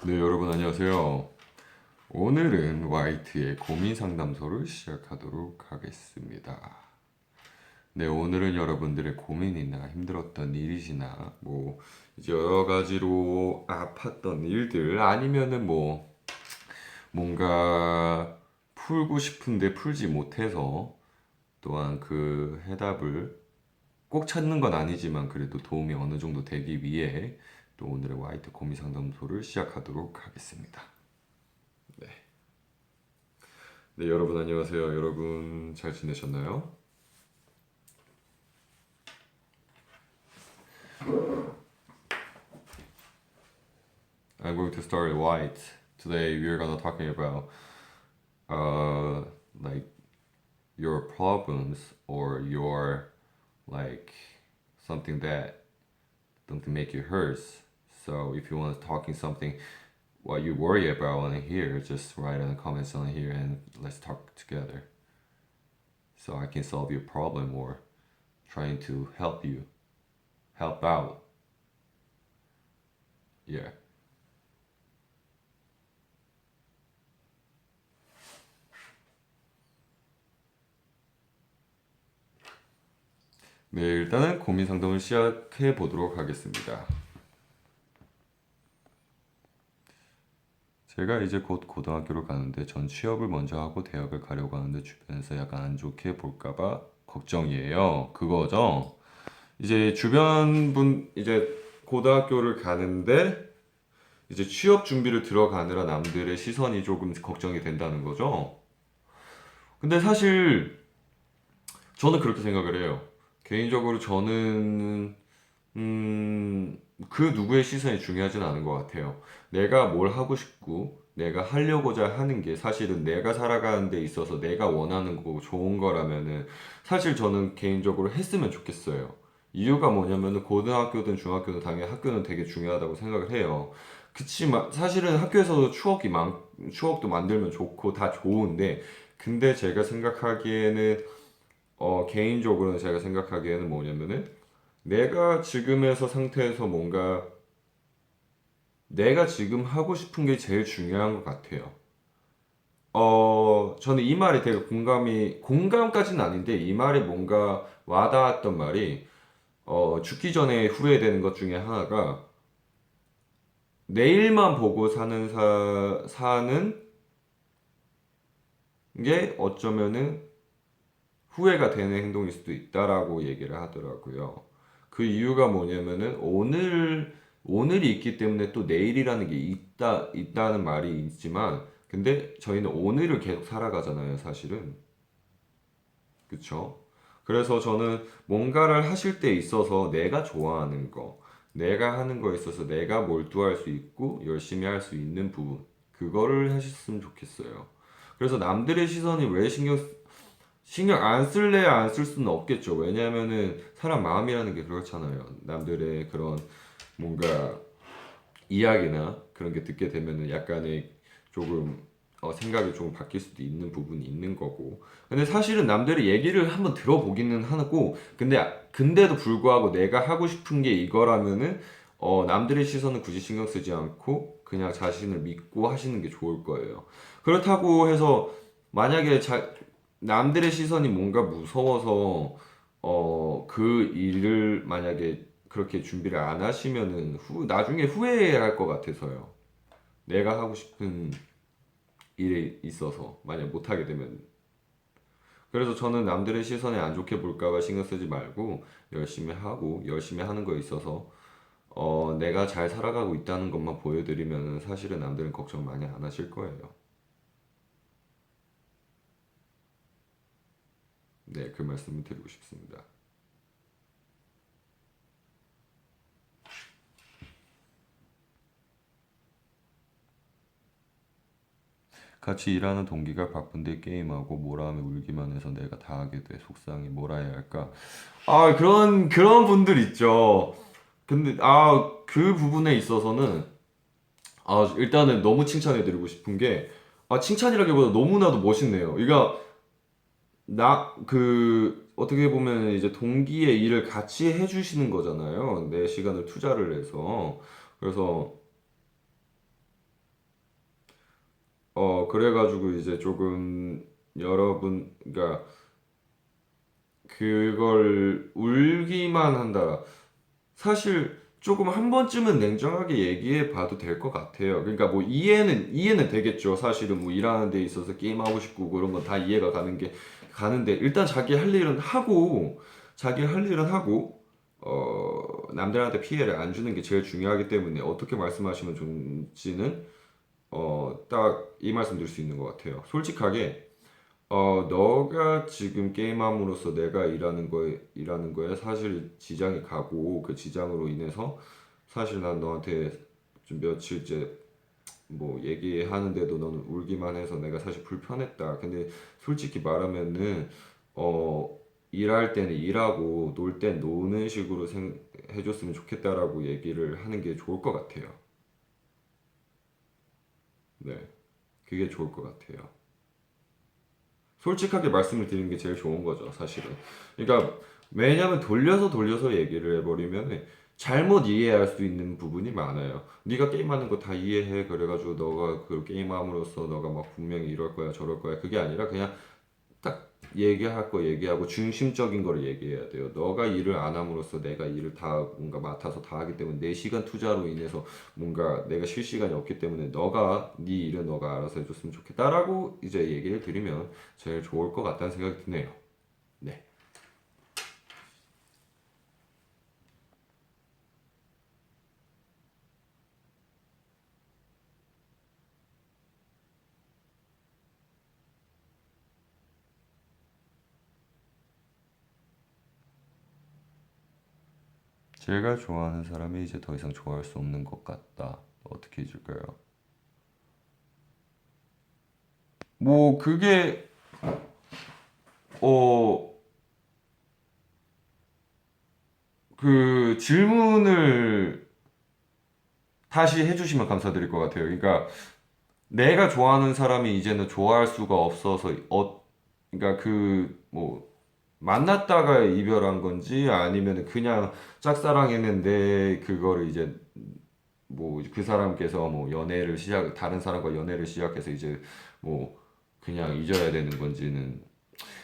네, 여러분 안녕하세요. 오늘은 화이트의 고민 상담소를 시작하도록 하겠습니다. 네, 오늘은 여러분들의 고민이나 힘들었던 일이시나 이제 여러 가지로 아팠던 일들 아니면은 뭔가 풀고 싶은데 풀지 못해서 또한 그 해답을 꼭 찾는 건 아니지만 그래도 도움이 어느 정도 되기 위해 또 오늘의 화이트 고민 상담소를 시작하도록 하겠습니다. 네. 네, 여러분 안녕하세요. 여러분 잘 지내셨나요? I'm going to start white. Today we're gonna talking about uh like your problems or your like something that don't make you hurt. So if you want to talking something what you worry about on here, just write in the comments on here and let's talk together. So I can solve your problem or trying to help out. Yeah. 네, 일단은 고민 상담을 시작해 보도록 하겠습니다. 제가 이제 곧 고등학교를 가는데 전 취업을 먼저 하고 대학을 가려고 하는데 주변에서 약간 안 좋게 볼까봐 걱정이에요. 그거죠? 이제 주변 분, 이제 고등학교를 가는데 이제 취업 준비를 들어가느라 남들의 시선이 조금 걱정이 된다는 거죠? 근데 사실 저는 그렇게 생각을 해요. 개인적으로 저는 그 누구의 시선이 중요하진 않은 것 같아요. 내가 뭘 하고 싶고, 내가 하려고자 하는 게 사실은 내가 살아가는 데 있어서 내가 원하는 거고 좋은 거라면은 사실 저는 개인적으로 했으면 좋겠어요. 이유가 뭐냐면은 고등학교든 중학교든 당연히 학교는 되게 중요하다고 생각을 해요. 그치만 사실은 학교에서도 추억도 만들면 좋고 다 좋은데 근데 제가 생각하기에는 개인적으로는 제가 생각하기에는 뭐냐면은 내가 지금에서 상태에서 뭔가 내가 지금 하고 싶은 게 제일 중요한 것 같아요. 저는 이 말이 되게 공감까지는 아닌데 이 말이 뭔가 와닿았던 말이 죽기 전에 후회되는 것 중에 하나가 내일만 보고 사는 게 어쩌면은 후회가 되는 행동일 수도 있다라고 얘기를 하더라고요. 그 이유가 뭐냐면은 오늘이 있기 때문에 또 내일이라는 게 있다는 말이 있지만 근데 저희는 오늘을 계속 살아가잖아요, 사실은. 그쵸? 그래서 저는 뭔가를 하실 때 있어서 내가 좋아하는 거, 내가 하는 거에 있어서 내가 몰두할 수 있고 열심히 할 수 있는 부분, 그거를 하셨으면 좋겠어요. 그래서 남들의 시선이 왜 신경 안 쓸래 안 쓸 수는 없겠죠. 왜냐면은 사람 마음이라는 게 그렇잖아요. 남들의 그런 뭔가 이야기나 그런 게 듣게 되면은 약간의 조금 생각이 좀 바뀔 수도 있는 부분이 있는 거고. 근데 사실은 남들의 얘기를 한번 들어보기는 하고, 근데도 불구하고 내가 하고 싶은 게 이거라면은 남들의 시선은 굳이 신경 쓰지 않고 그냥 자신을 믿고 하시는 게 좋을 거예요. 그렇다고 해서 만약에 남들의 시선이 뭔가 무서워서 그 일을 만약에 그렇게 준비를 안 하시면은 나중에 후회할 것 같아서요. 내가 하고 싶은 일에 있어서 만약 못 하게 되면 그래서 저는 남들의 시선에 안 좋게 볼까 봐 신경 쓰지 말고 열심히 하고 열심히 하는 거에 있어서 내가 잘 살아가고 있다는 것만 보여드리면은 사실은 남들은 걱정 많이 안 하실 거예요. 네, 그 말씀을 드리고 싶습니다. 같이 일하는 동기가 바쁜데 게임하고 뭐라 하면 울기만 해서 내가 다 하게 돼. 속상해. 뭐라 해야 할까? 아, 그런 분들 있죠. 근데, 그 부분에 있어서는, 일단은 너무 칭찬해드리고 싶은 게, 칭찬이라기보다 너무나도 멋있네요. 어떻게 보면 이제 동기의 일을 같이 해주시는 거잖아요. 내 시간을 투자를 해서. 그래서 그래가지고 이제 조금 여러분, 그러니까 그걸 울기만 한다. 사실 조금 한 번쯤은 냉정하게 얘기해 봐도 될 것 같아요. 그러니까 뭐 이해는 되겠죠. 사실은 뭐 일하는 데 있어서 게임하고 싶고 그런 건 다 이해가 가는데 일단 자기 할 일은 하고 남들한테 피해를 안 주는 게 제일 중요하기 때문에 어떻게 말씀하시면 좋은지는 딱 이 말씀 드릴 수 있는 것 같아요. 솔직하게 너가 지금 게임함으로써 내가 일하는 거에 사실 지장이 가고 그 지장으로 인해서 사실 난 너한테 좀 며칠째 뭐 얘기하는데도 너는 울기만 해서 내가 사실 불편했다. 근데 솔직히 말하면은 일할 때는 일하고 놀 땐 노는 식으로 해줬으면 좋겠다라고 얘기를 하는 게 좋을 것 같아요. 네, 그게 좋을 것 같아요. 솔직하게 말씀을 드리는 게 제일 좋은 거죠, 사실은. 그러니까 왜냐면 돌려서 얘기를 해버리면 잘못 이해할 수 있는 부분이 많아요. 네가 게임하는 거 다 이해해. 그래가지고 너가 그 게임함으로써 너가 막 분명히 이럴 거야, 저럴 거야. 그게 아니라 그냥 딱 얘기할 거 얘기하고 중심적인 거를 얘기해야 돼요. 너가 일을 안 함으로써 내가 일을 다 뭔가 맡아서 다 하기 때문에 내 시간 투자로 인해서 뭔가 내가 쉴 시간이 없기 때문에 네 일은 너가 알아서 해줬으면 좋겠다라고 이제 얘기를 드리면 제일 좋을 것 같다는 생각이 드네요. 네. 제가 좋아하는 사람이 이제 더 이상 좋아할 수 없는 것 같다. 어떻게 해줄까요? 뭐 그게 어 그 질문을 다시 해주시면 감사드릴 것 같아요. 그러니까 내가 좋아하는 사람이 이제는 좋아할 수가 없어서 그러니까 그 뭐 만났다가 이별한 건지 아니면 그냥 짝사랑했는데 그거를 이제 뭐 그 사람께서 뭐 다른 사람과 연애를 시작해서 이제 뭐 그냥 잊어야 되는 건지는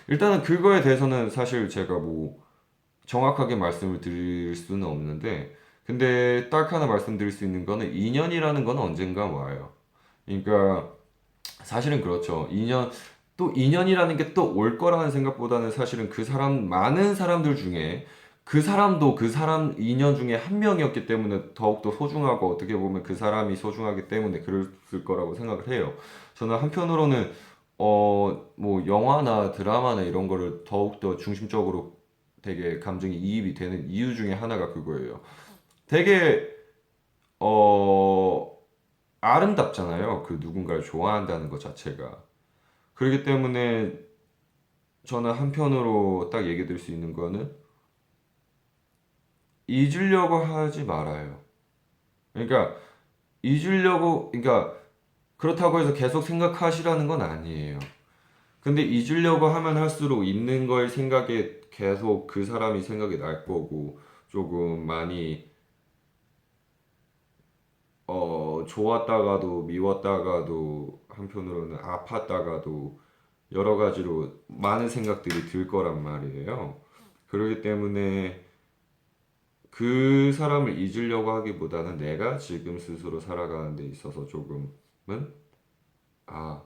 일단은 그거에 대해서는 사실 제가 뭐 정확하게 말씀을 드릴 수는 없는데 근데 딱 하나 말씀드릴 수 있는 거는 인연이라는 건 언젠가 와요. 그러니까 사실은 그렇죠. 또 인연이라는 게 또 올 거라는 생각보다는 사실은 많은 사람들 중에 그 사람도 그 사람 인연 중에 한 명이었기 때문에 더욱더 소중하고 어떻게 보면 그 사람이 소중하기 때문에 그랬을 거라고 생각을 해요. 저는 한편으로는, 뭐, 영화나 드라마나 이런 거를 더욱더 중심적으로 되게 감정이 이입이 되는 이유 중에 하나가 그거예요. 되게, 어, 아름답잖아요. 그 누군가를 좋아한다는 것 자체가. 그렇기 때문에 저는 한편으로 딱 얘기 드릴 수 있는 거는 잊으려고 하지 말아요. 그러니까 그러니까 그렇다고 해서 계속 생각하시라는 건 아니에요. 근데 잊으려고 하면 할수록 있는 걸 생각에 계속 그 사람이 생각이 날 거고 조금 많이 좋았다가도 미웠다가도 한편으로는 아팠다가도 여러 가지로 많은 생각들이 들 거란 말이에요. 그렇기 때문에 그 사람을 잊으려고 하기보다는 내가 지금 스스로 살아가는 데 있어서 조금은 아,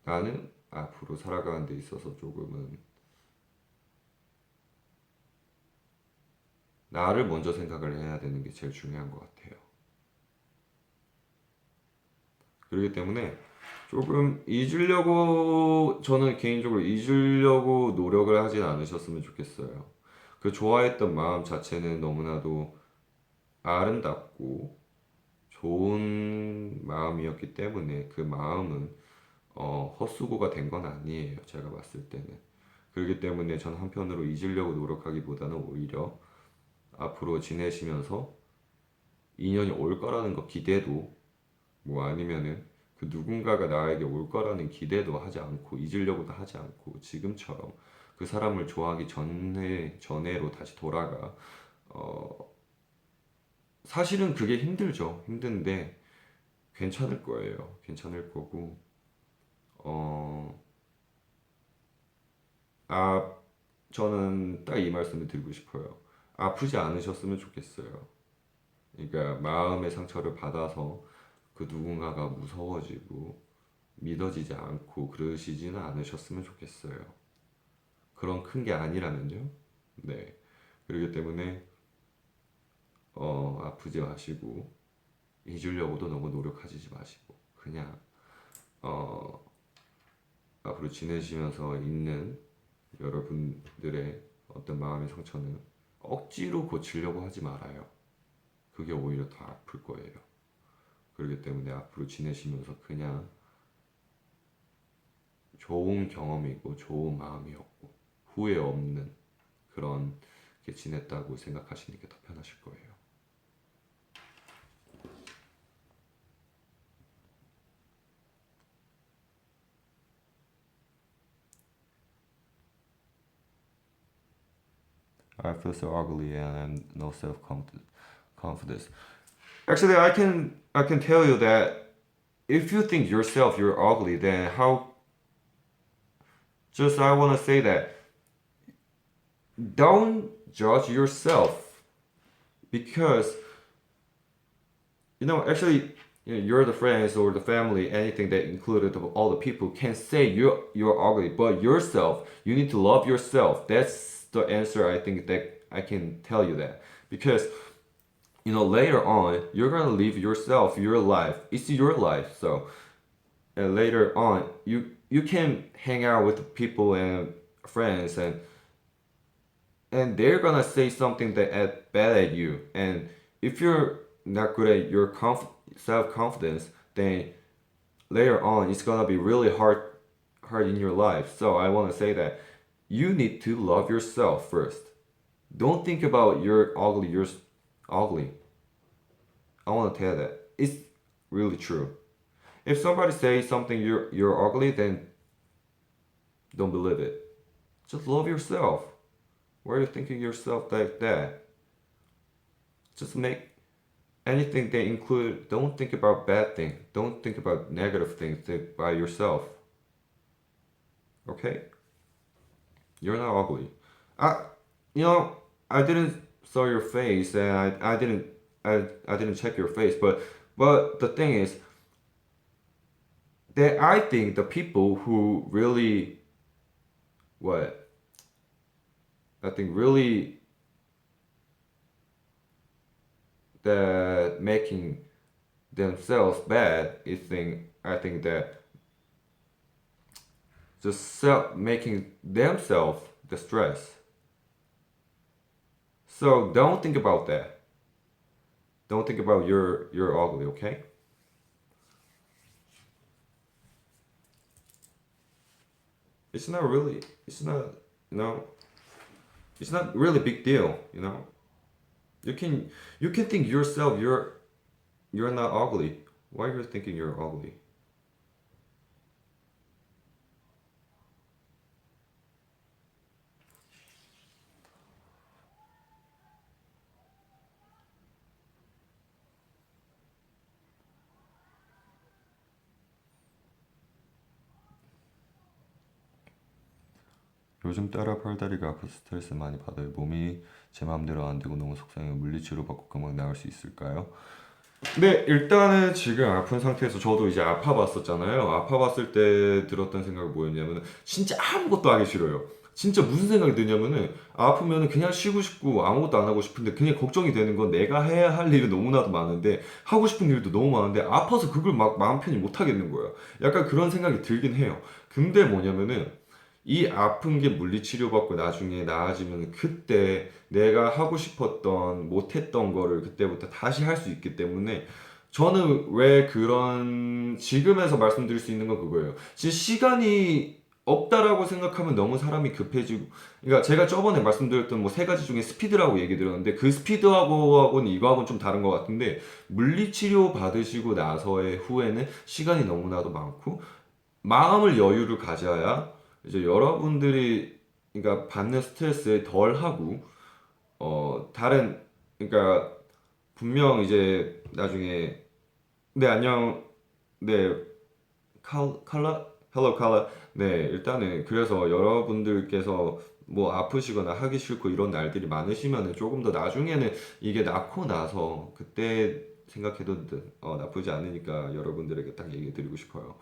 나는 앞으로 살아가는 데 있어서 조금은 나를 먼저 생각을 해야 되는 게 제일 중요한 것 같아요. 그렇기 때문에 조금 저는 개인적으로 잊으려고 노력을 하진 않으셨으면 좋겠어요. 그 좋아했던 마음 자체는 너무나도 아름답고 좋은 마음이었기 때문에 그 마음은 헛수고가 된 건 아니에요. 제가 봤을 때는. 그렇기 때문에 저는 한편으로 잊으려고 노력하기보다는 오히려 앞으로 지내시면서 인연이 올 거라는 거 기대도 뭐 아니면은 그 누군가가 나에게 올 거라는 기대도 하지 않고 잊으려고도 하지 않고 지금처럼 그 사람을 좋아하기 전에로 다시 돌아가 어 사실은 그게 힘들죠. 힘든데 괜찮을 거예요. 괜찮을 거고, 어, 아, 저는 딱 이 말씀을 드리고 싶어요. 아프지 않으셨으면 좋겠어요. 그러니까 마음의 상처를 받아서 그 누군가가 무서워지고 믿어지지 않고 그러시지는 않으셨으면 좋겠어요. 그런 큰 게 아니라면요. 네. 그렇기 때문에 아프지 마시고 잊으려고도 너무 노력하지 마시고 그냥 어, 앞으로 지내시면서 있는 여러분들의 어떤 마음의 상처는 억지로 고치려고 하지 말아요. 그게 오히려 더 아플 거예요. 그렇기 때문에 앞으로 지내시면서 그냥 좋은 경험이고 좋은 마음이었고 후회 없는 그런 게 지냈다고 생각하시는 게 더 편하실 거예요. I feel so ugly and no self confidence. Actually, I can tell you that if you think yourself you're ugly, then how? Just I want to say that don't judge yourself because actually you're the friends or the family, anything that included all the people can say you're ugly, but yourself, you need to love yourself. That's the answer I think that I can tell you that because later on you're gonna live yourself, your life. It's your life, so later on you can hang out with people and friends and they're gonna say something that bad at you. And if you're not good at your self confidence, then later on it's gonna be really hard in your life. So I want to say that you need to love yourself first. Don't think about you're ugly. I want to tell that it's really true. If somebody says something you're ugly, then don't believe it. Just love yourself. Why are you thinking yourself like that? Just make anything they include. Don't think about bad things. Don't think about negative things. Think by yourself. Okay? You're not ugly. I, you know, I didn't saw your face, and I didn't check your face. But the thing is that I think the people who really what I think really that making themselves bad is thing I think that just self making themselves the stress. So don't think about that. Don't think about you're ugly, okay? It's not really it's not you know it's not really big deal. You can you can think yourself you're not ugly. Why are you thinking you're ugly? 요즘 딸아 팔다리가 아파서 스트레스 많이 받아요. 몸이 제 마음대로 안 되고 너무 속상해요. 물리치료 받고 금방 나을 수 있을까요? 네, 일단은 지금 아픈 상태에서 저도 이제 아파봤었잖아요. 아파봤을 때 들었던 생각이 뭐였냐면 진짜 아무것도 하기 싫어요. 진짜 무슨 생각이 드냐면은 아프면은 그냥 쉬고 싶고 아무것도 안 하고 싶은데 그냥 걱정이 되는 건 내가 해야 할 일이 너무나도 많은데 하고 싶은 일도 너무 많은데 아파서 그걸 막 마음 편히 못 하겠는 거예요. 약간 그런 생각이 들긴 해요. 근데 뭐냐면은 이 아픈 게 물리치료 받고 나중에 나아지면 그때 내가 하고 싶었던 못했던 거를 그때부터 다시 할 수 있기 때문에 저는 왜 그런 지금에서 말씀드릴 수 있는 건 그거예요. 진짜 시간이 없다라고 생각하면 너무 사람이 급해지고 그러니까 제가 저번에 말씀드렸던 뭐 세 가지 중에 스피드라고 얘기 드렸는데 그 스피드하고는 이거하고는 좀 다른 것 같은데 물리치료 받으시고 나서의 후에는 시간이 너무나도 많고 마음을 여유를 가져야 이제 여러분들이 그러니까 받는 스트레스에 덜 하고 다른 그러니까 분명 이제 나중에 네, 안녕. 네, 칼라? 헬로 칼라. 네, 일단은 그래서 여러분들께서 뭐 아프시거나 하기 싫고 이런 날들이 많으시면은 조금 더 나중에는 이게 낳고 나서 그때 생각해도 나쁘지 않으니까 여러분들에게 딱 얘기 드리고 싶어요.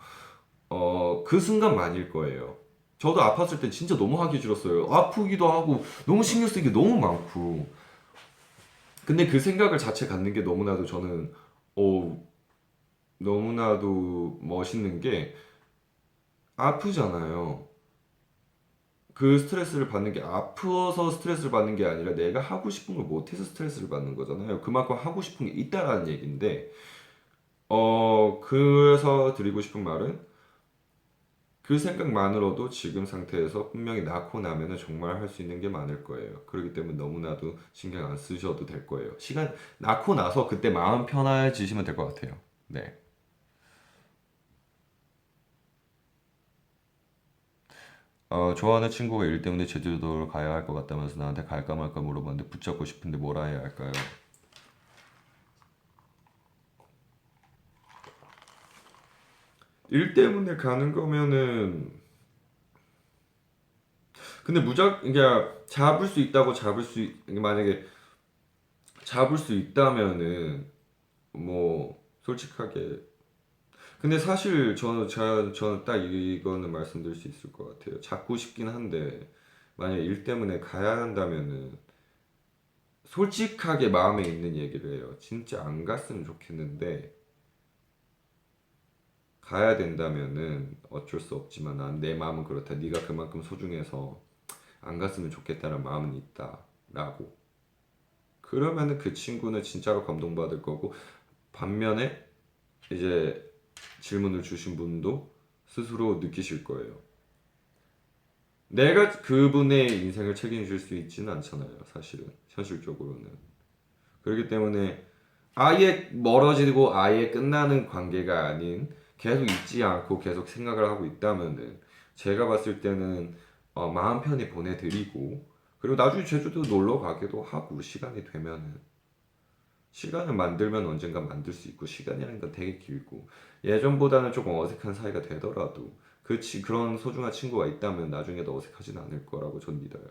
그 순간만일 거예요. 저도 아팠을 때 진짜 너무 하기 싫었어요. 아프기도 하고 너무 신경 쓰이게 너무 많고. 근데 그 생각을 자체 갖는 게 너무나도 저는 어, 너무나도 멋있는 게 아프잖아요. 그 스트레스를 받는 게 아프어서 스트레스를 받는 게 아니라 내가 하고 싶은 걸 못해서 스트레스를 받는 거잖아요. 그만큼 하고 싶은 게 있다라는 얘기인데, 그래서 드리고 싶은 말은 그 생각만으로도 지금 상태에서 분명히 낳고 나면은 정말 할 수 있는 게 많을 거예요. 그렇기 때문에 너무나도 신경 안 쓰셔도 될 거예요. 낳고 나서 그때 마음 편해지시면 될 것 같아요. 네. 좋아하는 친구가 일 때문에 제주도를 가야 할 것 같다면서 나한테 갈까 말까 물어봤는데 붙잡고 싶은데 뭐라 해야 할까요? 일 때문에 가는 거면은 근데 그러니까 만약에 잡을 수 있다면은 뭐 솔직하게 근데 사실 저는 딱 이거는 말씀드릴 수 있을 것 같아요. 잡고 싶긴 한데 만약 일 때문에 가야 한다면은 솔직하게 마음에 있는 얘기를 해요. 진짜 안 갔으면 좋겠는데 가야 된다면은 어쩔 수 없지만 내 마음은 그렇다. 네가 그만큼 소중해서 안 갔으면 좋겠다는 마음은 있다라고. 그러면은 그 친구는 진짜로 감동받을 거고 반면에 이제 질문을 주신 분도 스스로 느끼실 거예요. 내가 그분의 인생을 책임질 수 있지는 않잖아요. 사실은 현실적으로는. 그렇기 때문에 아예 멀어지고 아예 끝나는 관계가 아닌 계속 잊지 않고 계속 생각을 하고 있다면은 제가 봤을 때는 마음 편히 보내드리고 그리고 나중에 제주도 놀러 가기도 하고 시간이 되면은 시간을 만들면 언젠가 만들 수 있고 시간이라는 건 되게 길고 예전보다는 조금 어색한 사이가 되더라도 그런 소중한 친구가 있다면 나중에도 어색하진 않을 거라고 전 믿어요.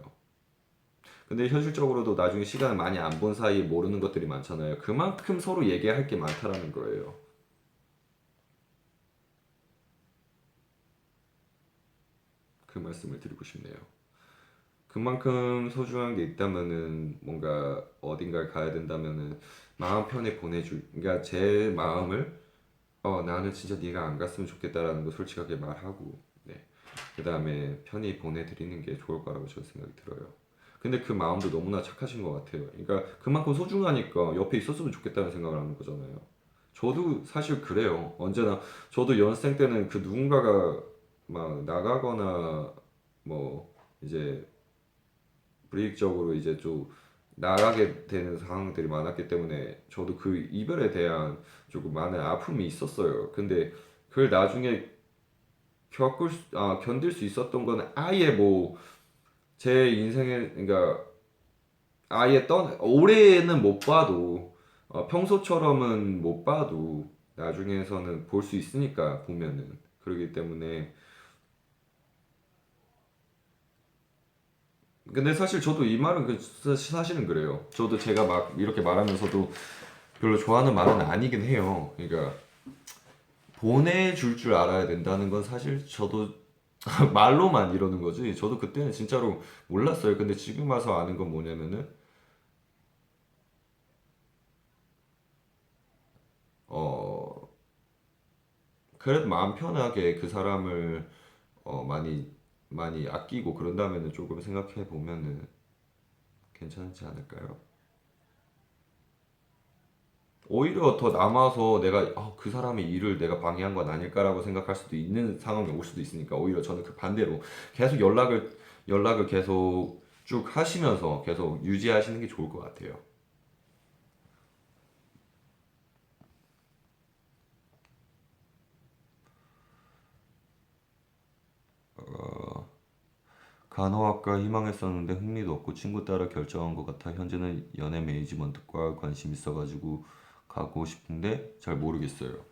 근데 현실적으로도 나중에 시간을 많이 안 본 사이에 모르는 것들이 많잖아요. 그만큼 서로 얘기할 게 많다라는 거예요. 그 말씀을 드리고 싶네요. 그만큼 소중한 게 있다면은 뭔가 어딘가를 가야 된다면은 마음 편히 그러니까 제 마음을 나는 진짜 네가 안 갔으면 좋겠다라는 거 솔직하게 말하고 네. 그다음에 편히 보내드리는 게 좋을 거라고 저는 생각이 들어요. 근데 그 마음도 너무나 착하신 것 같아요. 그러니까 그만큼 소중하니까 옆에 있었으면 좋겠다는 생각을 하는 거잖아요. 저도 사실 그래요. 언제나 저도 연습생 때는 그 누군가가 막 나가거나 뭐 이제 불이익적으로 이제 좀 나가게 되는 상황들이 많았기 때문에 저도 그 이별에 대한 조금 많은 아픔이 있었어요. 근데 그걸 나중에 견딜 수 있었던 건 아예 뭐 제 인생에 그러니까 아예 올해는 못 봐도 평소처럼은 못 봐도 나중에서는 볼 수 있으니까 보면은 그러기 때문에 근데 사실 저도 이 말은 사실은 그래요. 저도 제가 막 이렇게 말하면서도 별로 좋아하는 말은 아니긴 해요. 그러니까 보내줄 줄 알아야 된다는 건 사실 저도 말로만 이러는 거지. 저도 그때는 진짜로 몰랐어요. 근데 지금 와서 아는 건 뭐냐면은 어 그래도 마음 편하게 그 사람을 많이 많이 아끼고 그런다면은 조금 생각해 보면은 괜찮지 않을까요? 오히려 더 남아서 그 사람의 일을 내가 방해한 건 아닐까라고 생각할 수도 있는 상황이 올 수도 있으니까 오히려 저는 그 반대로 계속 연락을 계속 쭉 하시면서 계속 유지하시는 게 좋을 것 같아요. 간호학과 희망했었는데 흥미도 없고 친구 따라 결정한 것 같아 현재는 연애 매니지먼트과 관심 있어가지고 가고 싶은데 잘 모르겠어요.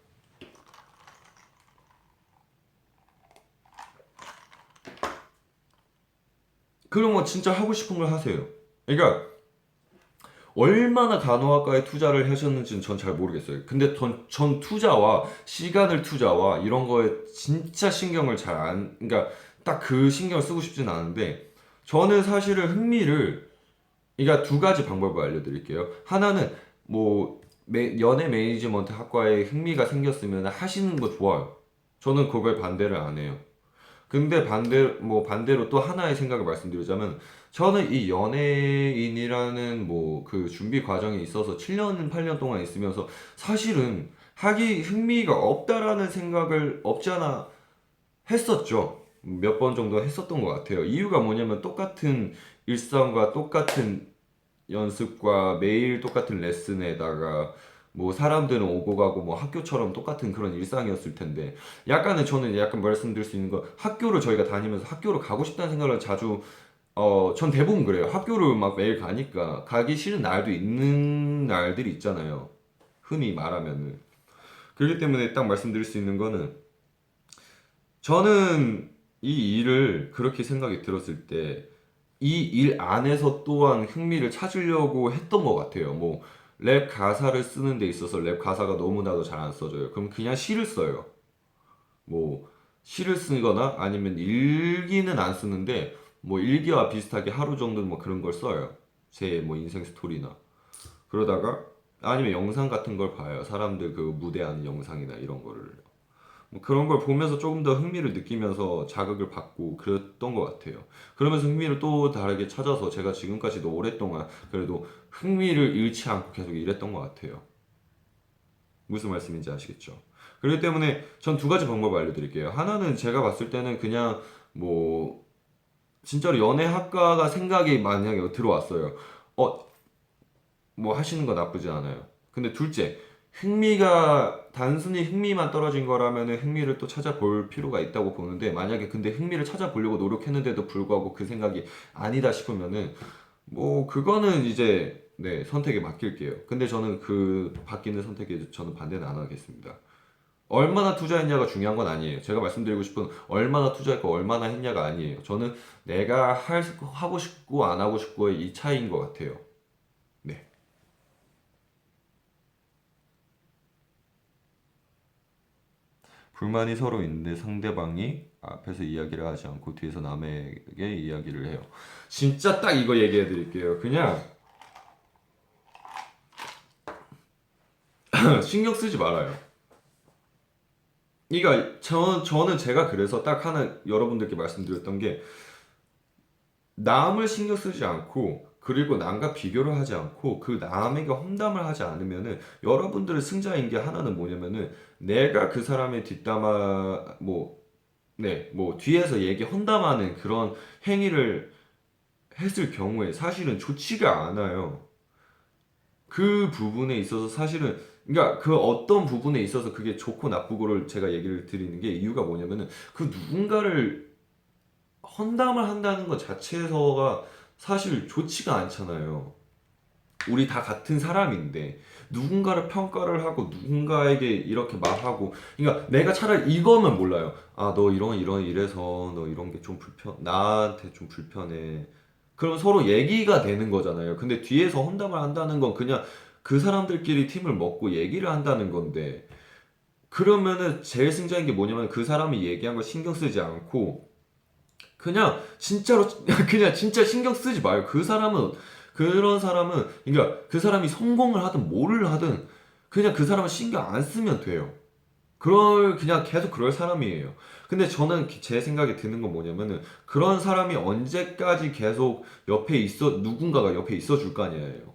그러면 진짜 하고 싶은 걸 하세요. 그러니까 얼마나 간호학과에 투자를 하셨는지는 전 잘 모르겠어요. 근데 전 투자와 시간을 투자와 이런 거에 진짜 신경을 잘 안, 그러니까 딱 그 신경을 쓰고 싶진 않은데 저는 사실은 흥미를, 그러니까 두 가지 방법을 알려드릴게요. 하나는 뭐 연예 매니지먼트 학과에 흥미가 생겼으면 하시는 거 좋아요. 저는 그걸 반대를 안 해요. 근데 반대로 또 하나의 생각을 말씀드리자면 저는 이 연예인이라는 뭐 그 준비 과정에 있어서 7년, 8년 동안 있으면서 사실은 하기 흥미가 없다라는 생각을 없지 않아 했었죠. 몇 번 정도 했었던 것 같아요. 이유가 뭐냐면 똑같은 일상과 똑같은 연습과 매일 똑같은 레슨에다가 뭐 사람들은 오고 가고 뭐 학교처럼 똑같은 그런 일상이었을 텐데 약간은 저는 약간 말씀드릴 수 있는 건 학교를 저희가 다니면서 학교를 가고 싶다는 생각을 자주 전 대부분 그래요. 학교를 막 매일 가니까 가기 싫은 날도 있는 날들이 있잖아요. 흔히 말하면은. 그렇기 때문에 딱 말씀드릴 수 있는 거는 저는 이 일을 그렇게 생각이 들었을 때 이 일 안에서 또한 흥미를 찾으려고 했던 것 같아요. 뭐 랩 가사를 쓰는 데 있어서 랩 가사가 너무나도 잘 안 써져요. 그럼 그냥 시를 써요. 뭐 시를 쓰거나 아니면 일기는 안 쓰는데 뭐 일기와 비슷하게 하루 정도는 뭐 그런 걸 써요. 제 뭐 인생 스토리나 그러다가 아니면 영상 같은 걸 봐요. 사람들 그 무대하는 영상이나 이런 거를. 뭐 그런 걸 보면서 조금 더 흥미를 느끼면서 자극을 받고 그랬던 것 같아요. 그러면서 흥미를 또 다르게 찾아서 제가 지금까지도 오랫동안 그래도 흥미를 잃지 않고 계속 일했던 것 같아요. 무슨 말씀인지 아시겠죠? 그렇기 때문에 전 두 가지 방법을 알려드릴게요. 하나는 제가 봤을 때는 그냥 뭐 진짜로 연애학과가 생각이 만약에 들어왔어요. 어, 뭐 하시는 거 나쁘지 않아요. 근데 둘째, 흥미가 단순히 흥미만 떨어진 거라면은 흥미를 또 찾아볼 필요가 있다고 보는데 만약에 근데 흥미를 찾아보려고 노력했는데도 불구하고 그 생각이 아니다 싶으면은 뭐 그거는 이제 네 선택에 맡길게요. 근데 저는 그 바뀌는 선택에 저는 반대는 안 하겠습니다. 얼마나 투자했냐가 중요한 건 아니에요. 제가 말씀드리고 싶은 얼마나 투자했고 얼마나 했냐가 아니에요. 저는 내가 하고 싶고 안 하고 싶고의 이 차이인 것 같아요. 네. 불만이 서로 있는데 상대방이 앞에서 이야기를 하지 않고 뒤에서 남에게 이야기를 해요. 진짜 딱 이거 얘기해 드릴게요. 그냥 신경 쓰지 말아요. 그러니까 저는 제가 그래서 딱 하나 여러분들께 말씀드렸던 게 남을 신경 쓰지 않고 그리고 남과 비교를 하지 않고 그 남에게 험담을 하지 않으면은 여러분들의 승자인 게 하나는 뭐냐면은 내가 그 사람의 뒷담화 뭐 네, 뭐 뒤에서 얘기 험담하는 그런 행위를 했을 경우에 사실은 좋지가 않아요. 그 부분에 있어서 사실은 그러니까 그 어떤 부분에 있어서 그게 좋고 나쁘고를 제가 얘기를 드리는 게 이유가 뭐냐면은 그 누군가를 헌담을 한다는 것 자체에서가 사실 좋지가 않잖아요. 우리 다 같은 사람인데 누군가를 평가를 하고 누군가에게 이렇게 말하고 그러니까 내가 차라리 이거면 몰라요. 아, 너 이런 이래서 너 이런 게 좀 나한테 좀 불편해. 그럼 서로 얘기가 되는 거잖아요. 근데 뒤에서 험담을 한다는 건 그냥 그 사람들끼리 팀을 먹고 얘기를 한다는 건데 그러면은 제일 승자인 게 뭐냐면 그 사람이 얘기한 걸 신경 쓰지 않고 그냥 진짜로 그냥 진짜 신경 쓰지 마요. 그 사람은 그런 사람은 그러니까 그 사람이 성공을 하든 뭐를 하든 그냥 그 사람은 신경 안 쓰면 돼요. 그냥 계속 그럴 사람이에요. 근데 저는 제 생각에 드는 건 뭐냐면은 그런 사람이 언제까지 계속 옆에 있어 누군가가 옆에 있어 줄 거 아니에요.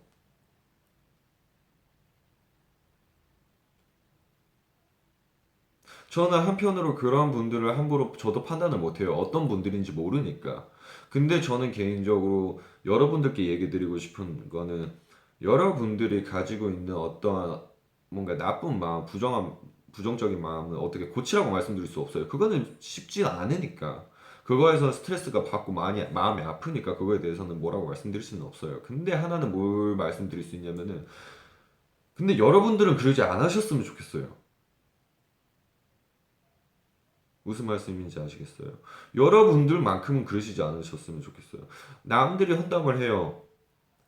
저는 한편으로 그런 분들을 함부로 저도 판단을 못해요. 어떤 분들인지 모르니까. 근데 저는 개인적으로 여러분들께 얘기 드리고 싶은 거는 여러분들이 가지고 있는 어떠한 뭔가 나쁜 마음, 부정적인 마음은 어떻게 고치라고 말씀드릴 수 없어요. 그거는 쉽지 않으니까. 그거에서 스트레스가 받고 많이 마음이 아프니까 그거에 대해서는 뭐라고 말씀드릴 수는 없어요. 근데 하나는 뭘 말씀드릴 수 있냐면은 근데 여러분들은 그러지 않으셨으면 좋겠어요. 무슨 말씀인지 아시겠어요? 여러분들만큼은 그러시지 않으셨으면 좋겠어요. 남들이 헌담을 해요.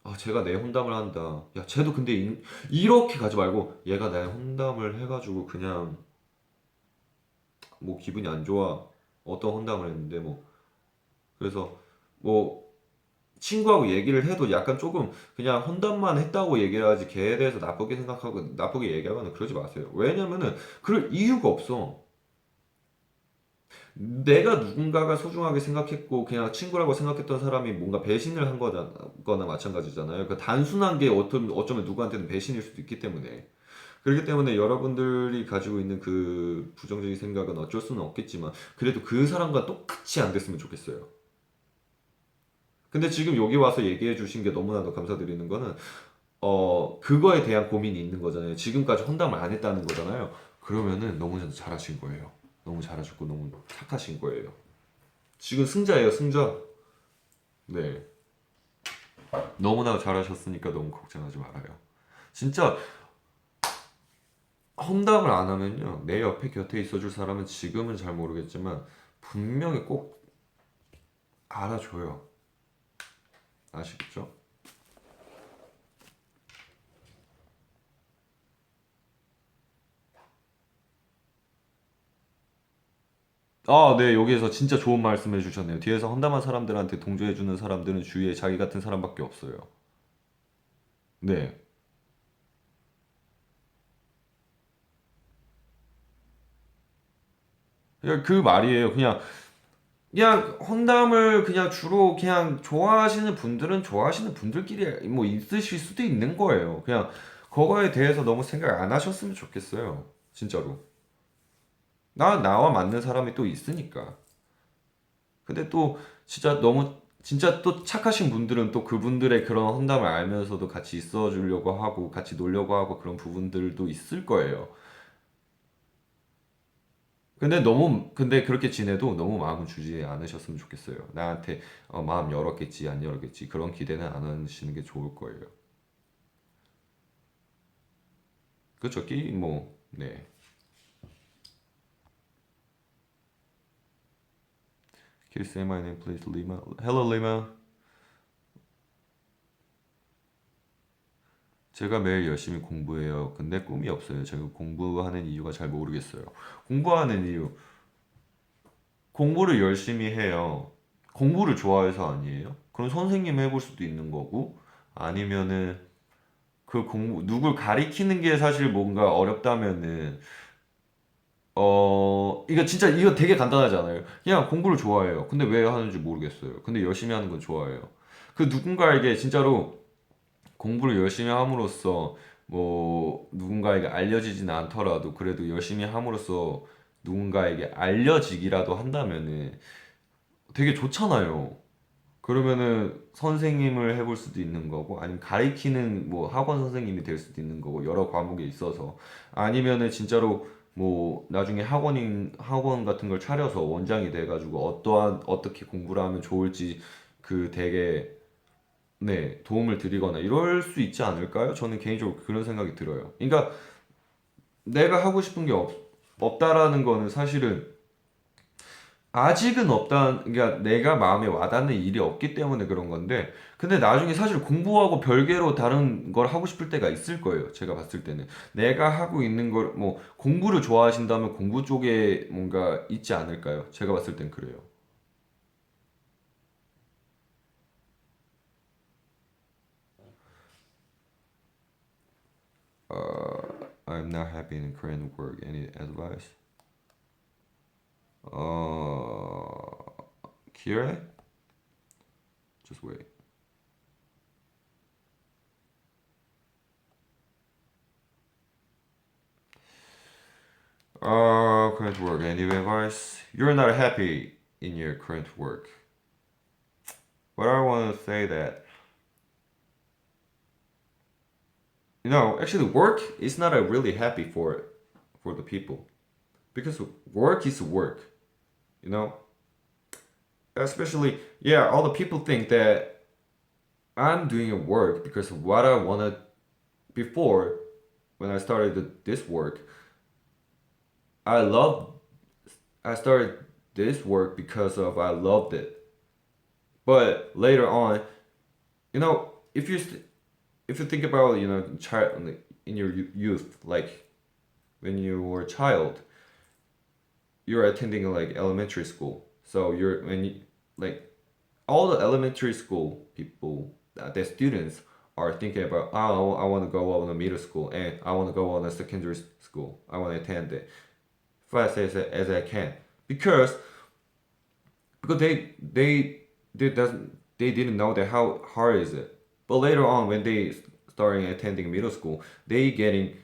아, 제가 내 혼담을 한다. 야, 쟤도 근데 이렇게 가지 말고 얘가 내 혼담을 해가지고 그냥 뭐 기분이 안 좋아. 어떤 혼담을 했는데 뭐 그래서 뭐 친구하고 얘기를 해도 약간 조금 그냥 혼담만 했다고 얘기를 하지 걔에 대해서 나쁘게 생각하고 나쁘게 얘기하거나 그러지 마세요. 왜냐면은 그럴 이유가 없어. 내가 누군가가 소중하게 생각했고 그냥 친구라고 생각했던 사람이 뭔가 배신을 한 거나 마찬가지잖아요. 그 단순한 게 어쩌면 누구한테는 배신일 수도 있기 때문에. 그렇기 때문에 여러분들이 가지고 있는 그 부정적인 생각은 어쩔 수는 없겠지만 그래도 그 사람과 똑같이 안 됐으면 좋겠어요. 근데 지금 여기 와서 얘기해 주신 게 너무나도 감사드리는 거는 그거에 대한 고민이 있는 거잖아요. 지금까지 혼담을 안 했다는 거잖아요. 그러면은 너무 잘하신 거예요. 너무 잘하셨고 너무 착하신 거예요. 지금 승자예요, 승자. 네. 너무나 잘하셨으니까 너무 걱정하지 말아요. 진짜 험담을 안 하면요. 내 옆에 곁에 있어줄 사람은 지금은 잘 모르겠지만 분명히 꼭 알아줘요. 아시겠죠? 아, 네. 여기에서 진짜 좋은 말씀 해주셨네요. 뒤에서 험담한 사람들한테 동조해주는 사람들은 주위에 자기 같은 사람밖에 없어요. 네. 그냥 그 말이에요. 그냥 험담을 그냥 주로 그냥 좋아하시는 분들은 좋아하시는 분들끼리 뭐 있으실 수도 있는 거예요. 그냥 그거에 대해서 너무 생각 안 하셨으면 좋겠어요. 진짜로. 나와 맞는 사람이 또 있으니까. 근데 또 진짜 너무 진짜 또 착하신 분들은 또 그분들의 그런 험담을 알면서도 같이 있어 주려고 하고 같이 놀려고 하고 그런 부분들도 있을 거예요. 근데 그렇게 지내도 너무 마음 주지 않으셨으면 좋겠어요. 나한테 마음 열었겠지, 안 열었겠지. 그런 기대는 안 하시는 게 좋을 거예요. 그렇죠. 네. Can you say my name, please, Lima? Hello, Lima. 제가 매일 열심히 공부해요. 근데 꿈이 없어요. 제가 공부하는 이유가 잘 모르겠어요. 공부하는 이유. 공부를 열심히 해요. 공부를 좋아해서 아니에요? 그럼 선생님 해볼 수도 있는 거고, 아니면은 누굴 가리키는 게 사실 뭔가 어렵다면은, 이거 되게 간단하지 않아요? 그냥 공부를 좋아해요. 근데 왜 하는지 모르겠어요. 근데 열심히 하는 건 좋아해요. 그 누군가에게 진짜로 공부를 열심히 함으로써 뭐 누군가에게 알려지진 않더라도 그래도 열심히 함으로써 누군가에게 알려지기라도 한다면은 되게 좋잖아요. 그러면은 선생님을 해볼 수도 있는 거고 아니면 가리키는 뭐 학원 선생님이 될 수도 있는 거고 여러 과목에 있어서 아니면은 진짜로 뭐 나중에 학원 같은 걸 차려서 원장이 돼가지고 어떻게 공부를 하면 좋을지 그 되게 네 도움을 드리거나 이럴 수 있지 않을까요? 저는 개인적으로 그런 생각이 들어요. 그러니까 내가 하고 싶은 게 없다라는 거는 사실은 아직은 없다, 그러니까 내가 마음에 와닿는 일이 없기 때문에 그런 건데, 근데 나중에 사실 공부하고 별개로 다른 걸 하고 싶을 때가 있을 거예요. 제가 봤을 때는. 내가 하고 있는 걸, 뭐, 공부를 좋아하신다면 공부 쪽에 뭔가 있지 않을까요? 제가 봤을 땐 그래요. I'm not happy in Korean work. Any advice? Kira? Just wait. Current work. Any advice? You're not happy in your current work. But I want to say that, actually, work is not a really happy for the people because work is work. You know, especially yeah, all the people think that I'm doing a work because of what I wanted before when I started this work. I love I started this work because of I loved it. But later on, you know, if you think about, child in your youth, like when you were a child, you're attending like elementary school. So you're when you like all the elementary school people, the students are thinking about, oh, I want to go on a middle school and I want to go on a secondary school. I want to attend it fast as I can because they doesn't they didn't know that how hard is it. But later on when they starting attending middle school, they getting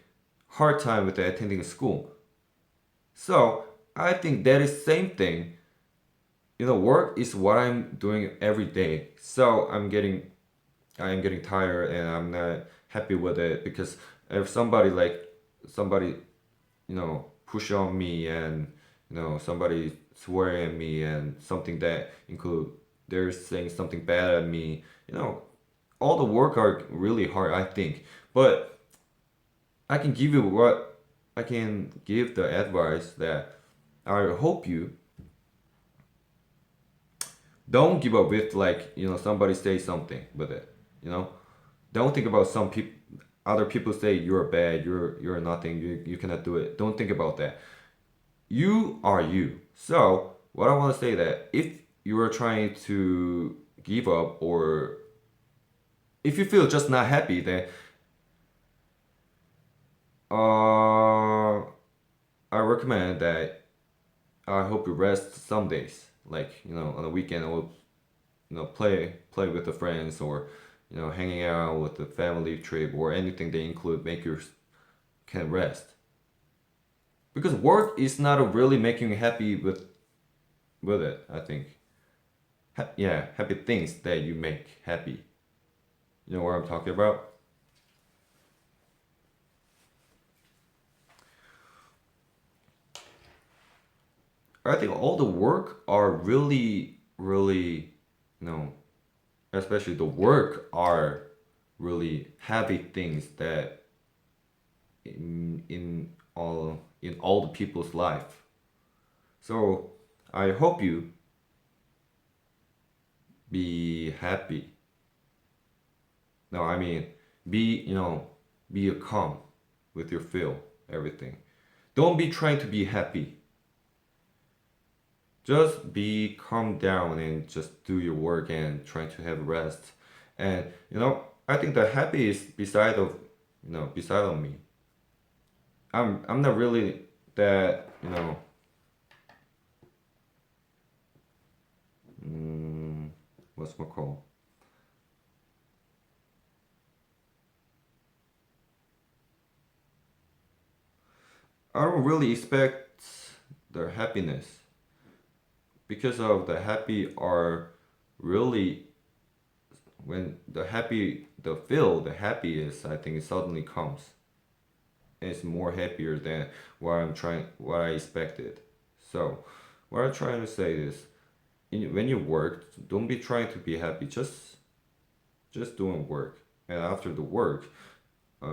hard time with attending school. So I think that is same thing. Work is what I'm doing every day. So I am getting tired and I'm not happy with it because if somebody push on me and somebody swear at me and something that include they're saying something bad at me, all the work are really hard I think. But I can give you what I can give the advice that I hope you don't give up with like somebody say something with it. You know, don't think about some people. Other people say you're bad, you're nothing, you cannot do it. Don't think about that. You are you. So what I want to say that if you are trying to give up or if you feel just not happy, then I recommend that I hope you rest some days, like on a weekend or play with the friends or hanging out with the family trip or anything they include make you can rest because work is not really making you happy with it. I think yeah, happy things that you make happy. You know what I'm talking about? I think all the work are really you know especially the work are really heavy things that in all the people's life. So I hope you be happy. No, I mean be be calm with your feel everything. Don't be trying to be happy. Just be calm down and just do your work and try to have rest. And I think the happy is beside of me. I'm not really that mm, what's my call? I don't really expect their happiness because of the happy are really when the happy is I think it suddenly comes. It's more happier than what I expected. So what I'm trying to say is when you work, don't be trying to be happy. Just doing work, and after the work,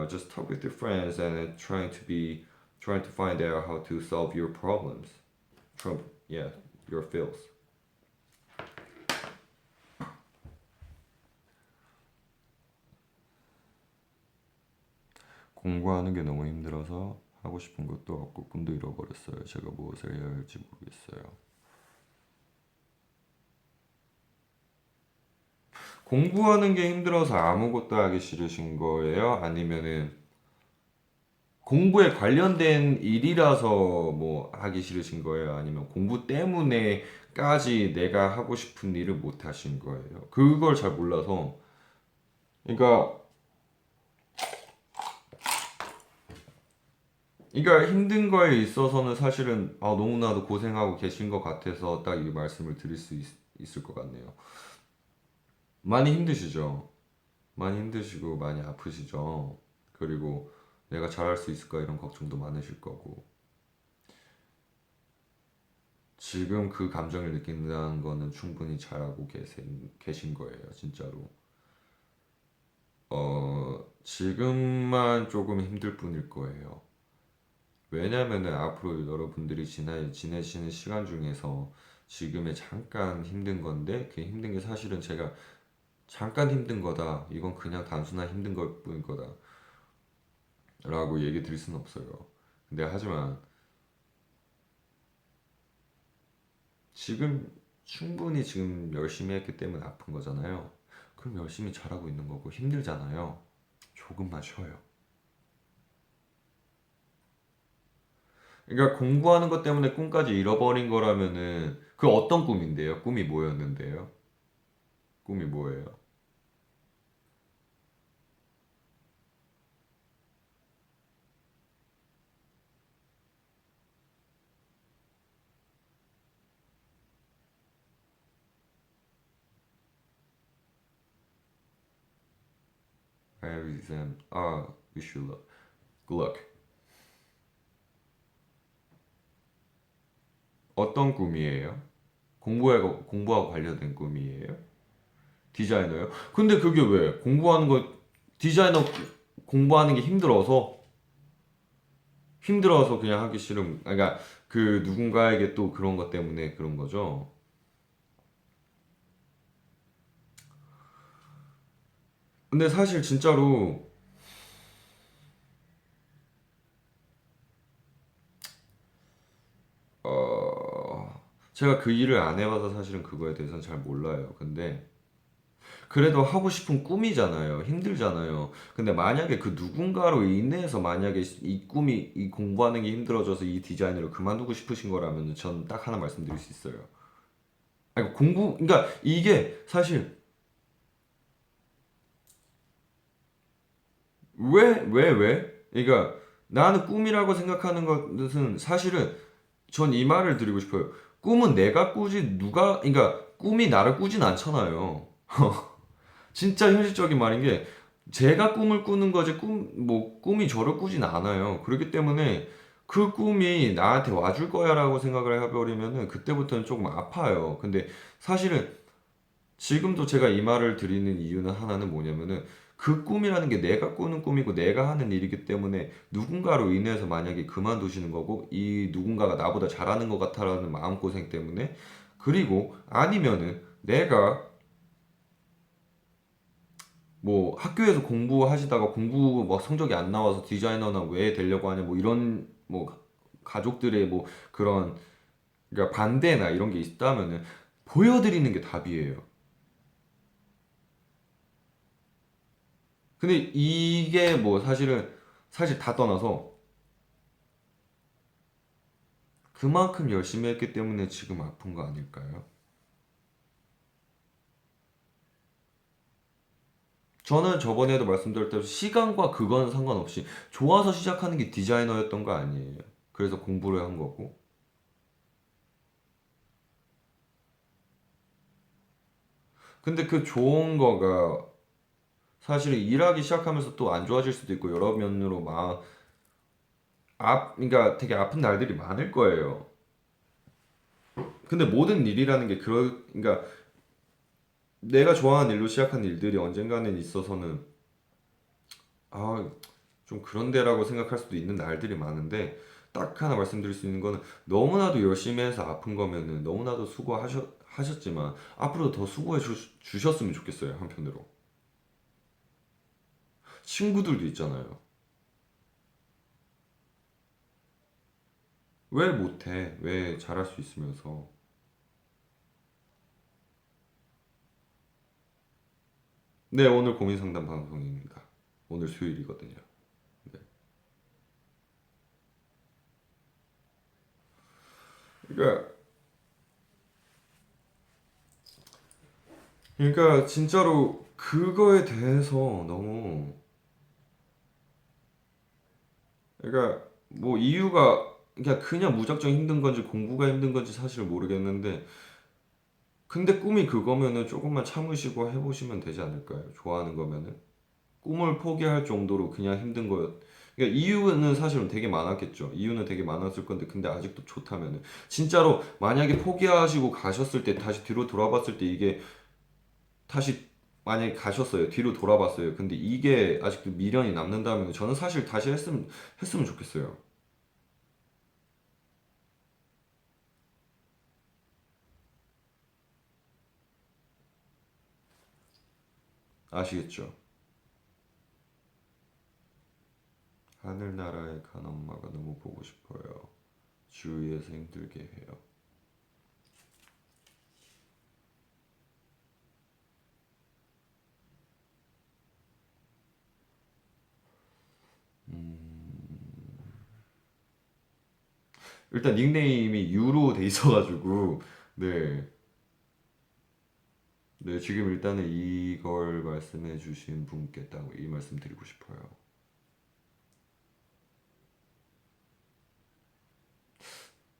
just talk with your friends and trying to find out how to solve your problems. From yeah, your feels. 공부하는 게 너무 힘들어서 하고 싶은 것도 없고 꿈도 잃어버렸어요. 제가 무엇을 해야 할지 모르겠어요. 공부하는 게 힘들어서 아무것도 하기 싫으신 거예요? 아니면은 공부에 관련된 일이라서 뭐 하기 싫으신 거예요? 아니면 공부 때문에까지 내가 하고 싶은 일을 못 하신 거예요? 그걸 잘 몰라서. 그러니까, 그러니까 힘든 거에 있어서는 사실은 너무나도 고생하고 계신 것 같아서 딱 이 말씀을 드릴 수 있을 것 같네요. 많이 힘드시죠? 많이 힘드시고 많이 아프시죠? 그리고 내가 잘할 수 있을까 이런 걱정도 많으실 거고. 지금 그 감정을 느낀다는 거는 충분히 잘하고 계신 거예요, 진짜로. 지금만 조금 힘들 뿐일 거예요. 왜냐면은 앞으로 여러분들이 지내시는 시간 중에서 지금의 잠깐 힘든 건데 그 힘든 게 사실은 제가 잠깐 힘든 거다. 이건 그냥 단순한 힘든 것 뿐인 거다. 라고 얘기 드릴 수는 없어요. 근데 하지만 지금 충분히 지금 열심히 했기 때문에 아픈 거잖아요. 그럼 열심히 잘하고 있는 거고 힘들잖아요. 조금만 쉬어요. 그러니까 공부하는 것 때문에 꿈까지 잃어버린 거라면은 그 어떤 꿈인데요? 꿈이 뭐였는데요? 꿈이 뭐예요? I have exam. wish you luck. Good luck. 어떤 꿈이에요? 공부하고 관련된 꿈이에요? 디자이너요? 근데 그게 왜? 디자이너 공부하는 게 힘들어서 그냥 하기 싫은, 그러니까 그 누군가에게 또 그런 것 때문에 그런 거죠. 근데 사실 진짜로, 제가 그 일을 안 해봐서 사실은 그거에 대해서는 잘 몰라요. 근데 그래도 하고 싶은 꿈이잖아요. 힘들잖아요. 근데 만약에 그 누군가로 인해서 만약에 이 공부하는 게 힘들어져서 이 디자인을 그만두고 싶으신 거라면 전 딱 하나 말씀드릴 수 있어요. 아니, 그러니까 이게 사실 왜? 그러니까 나는 꿈이라고 생각하는 것은 사실은 전 이 말을 드리고 싶어요. 꿈은 내가 꾸지 그러니까 꿈이 나를 꾸진 않잖아요. 진짜 현실적인 말인 게 제가 꿈을 꾸는 거지 꿈이 저를 꾸진 않아요. 그렇기 때문에 그 꿈이 나한테 와줄 거야라고 생각을 해버리면은 그때부터는 조금 아파요. 근데 사실은 지금도 제가 이 말을 드리는 이유는 하나는 뭐냐면은 그 꿈이라는 게 내가 꾸는 꿈이고 내가 하는 일이기 때문에 누군가로 인해서 만약에 그만두시는 거고 이 누군가가 나보다 잘하는 것 같아라는 마음고생 때문에 그리고 아니면은 내가 뭐 학교에서 공부하시다가 공부 막 성적이 안 나와서 디자이너나 왜 되려고 하냐 뭐 이런 뭐 가족들의 뭐 그런 그러니까 반대나 이런 게 있다면은 보여드리는 게 답이에요. 근데 이게 뭐 사실 다 떠나서 그만큼 열심히 했기 때문에 지금 아픈 거 아닐까요? 저는 저번에도 말씀드렸다시피 시간과 그건 상관없이 좋아서 시작하는 게 디자이너였던 거 아니에요. 그래서 공부를 한 거고. 근데 그 좋은 거가 사실 일하기 시작하면서 또 안 좋아질 수도 있고 여러 면으로 그러니까 되게 아픈 날들이 많을 거예요. 근데 모든 일이라는 게 그러니까 내가 좋아하는 일로 시작한 일들이 언젠가는 있어서는 아, 좀 그런데라고 생각할 수도 있는 날들이 많은데 딱 하나 말씀드릴 수 있는 거는 너무나도 열심히 해서 아픈 거면은 너무나도 수고하셨지만 앞으로 더 주셨으면 좋겠어요, 한편으로. 친구들도 있잖아요. 왜 못해? 왜 잘할 수 있으면서? 네, 오늘 고민 상담 방송입니다. 오늘 수요일이거든요. 네. 그러니까, 그러니까 진짜로 그거에 대해서 너무 그러니까 뭐 이유가 그냥 무작정 힘든 건지 공부가 힘든 건지 사실 모르겠는데 근데 꿈이 그거면은 조금만 참으시고 해보시면 되지 않을까요? 좋아하는 거면은 꿈을 포기할 정도로 그냥 힘든 거였. 그러니까 이유는 사실은 되게 많았겠죠. 이유는 되게 많았을 건데 근데 아직도 좋다면은 진짜로 만약에 포기하시고 가셨을 때 다시 뒤로 돌아봤을 때 이게 다시 만약에 가셨어요. 뒤로 돌아봤어요. 근데 이게 아직도 미련이 남는다면 저는 사실 다시 했으면 좋겠어요. 아시겠죠? 하늘나라에 간 엄마가 너무 보고 싶어요. 주위에서 힘들게 해요. 일단 닉네임이 유로 돼 있어가지고 네, 네 지금 일단은 이걸 말씀해 주신 분께 딱 이 말씀 드리고 싶어요.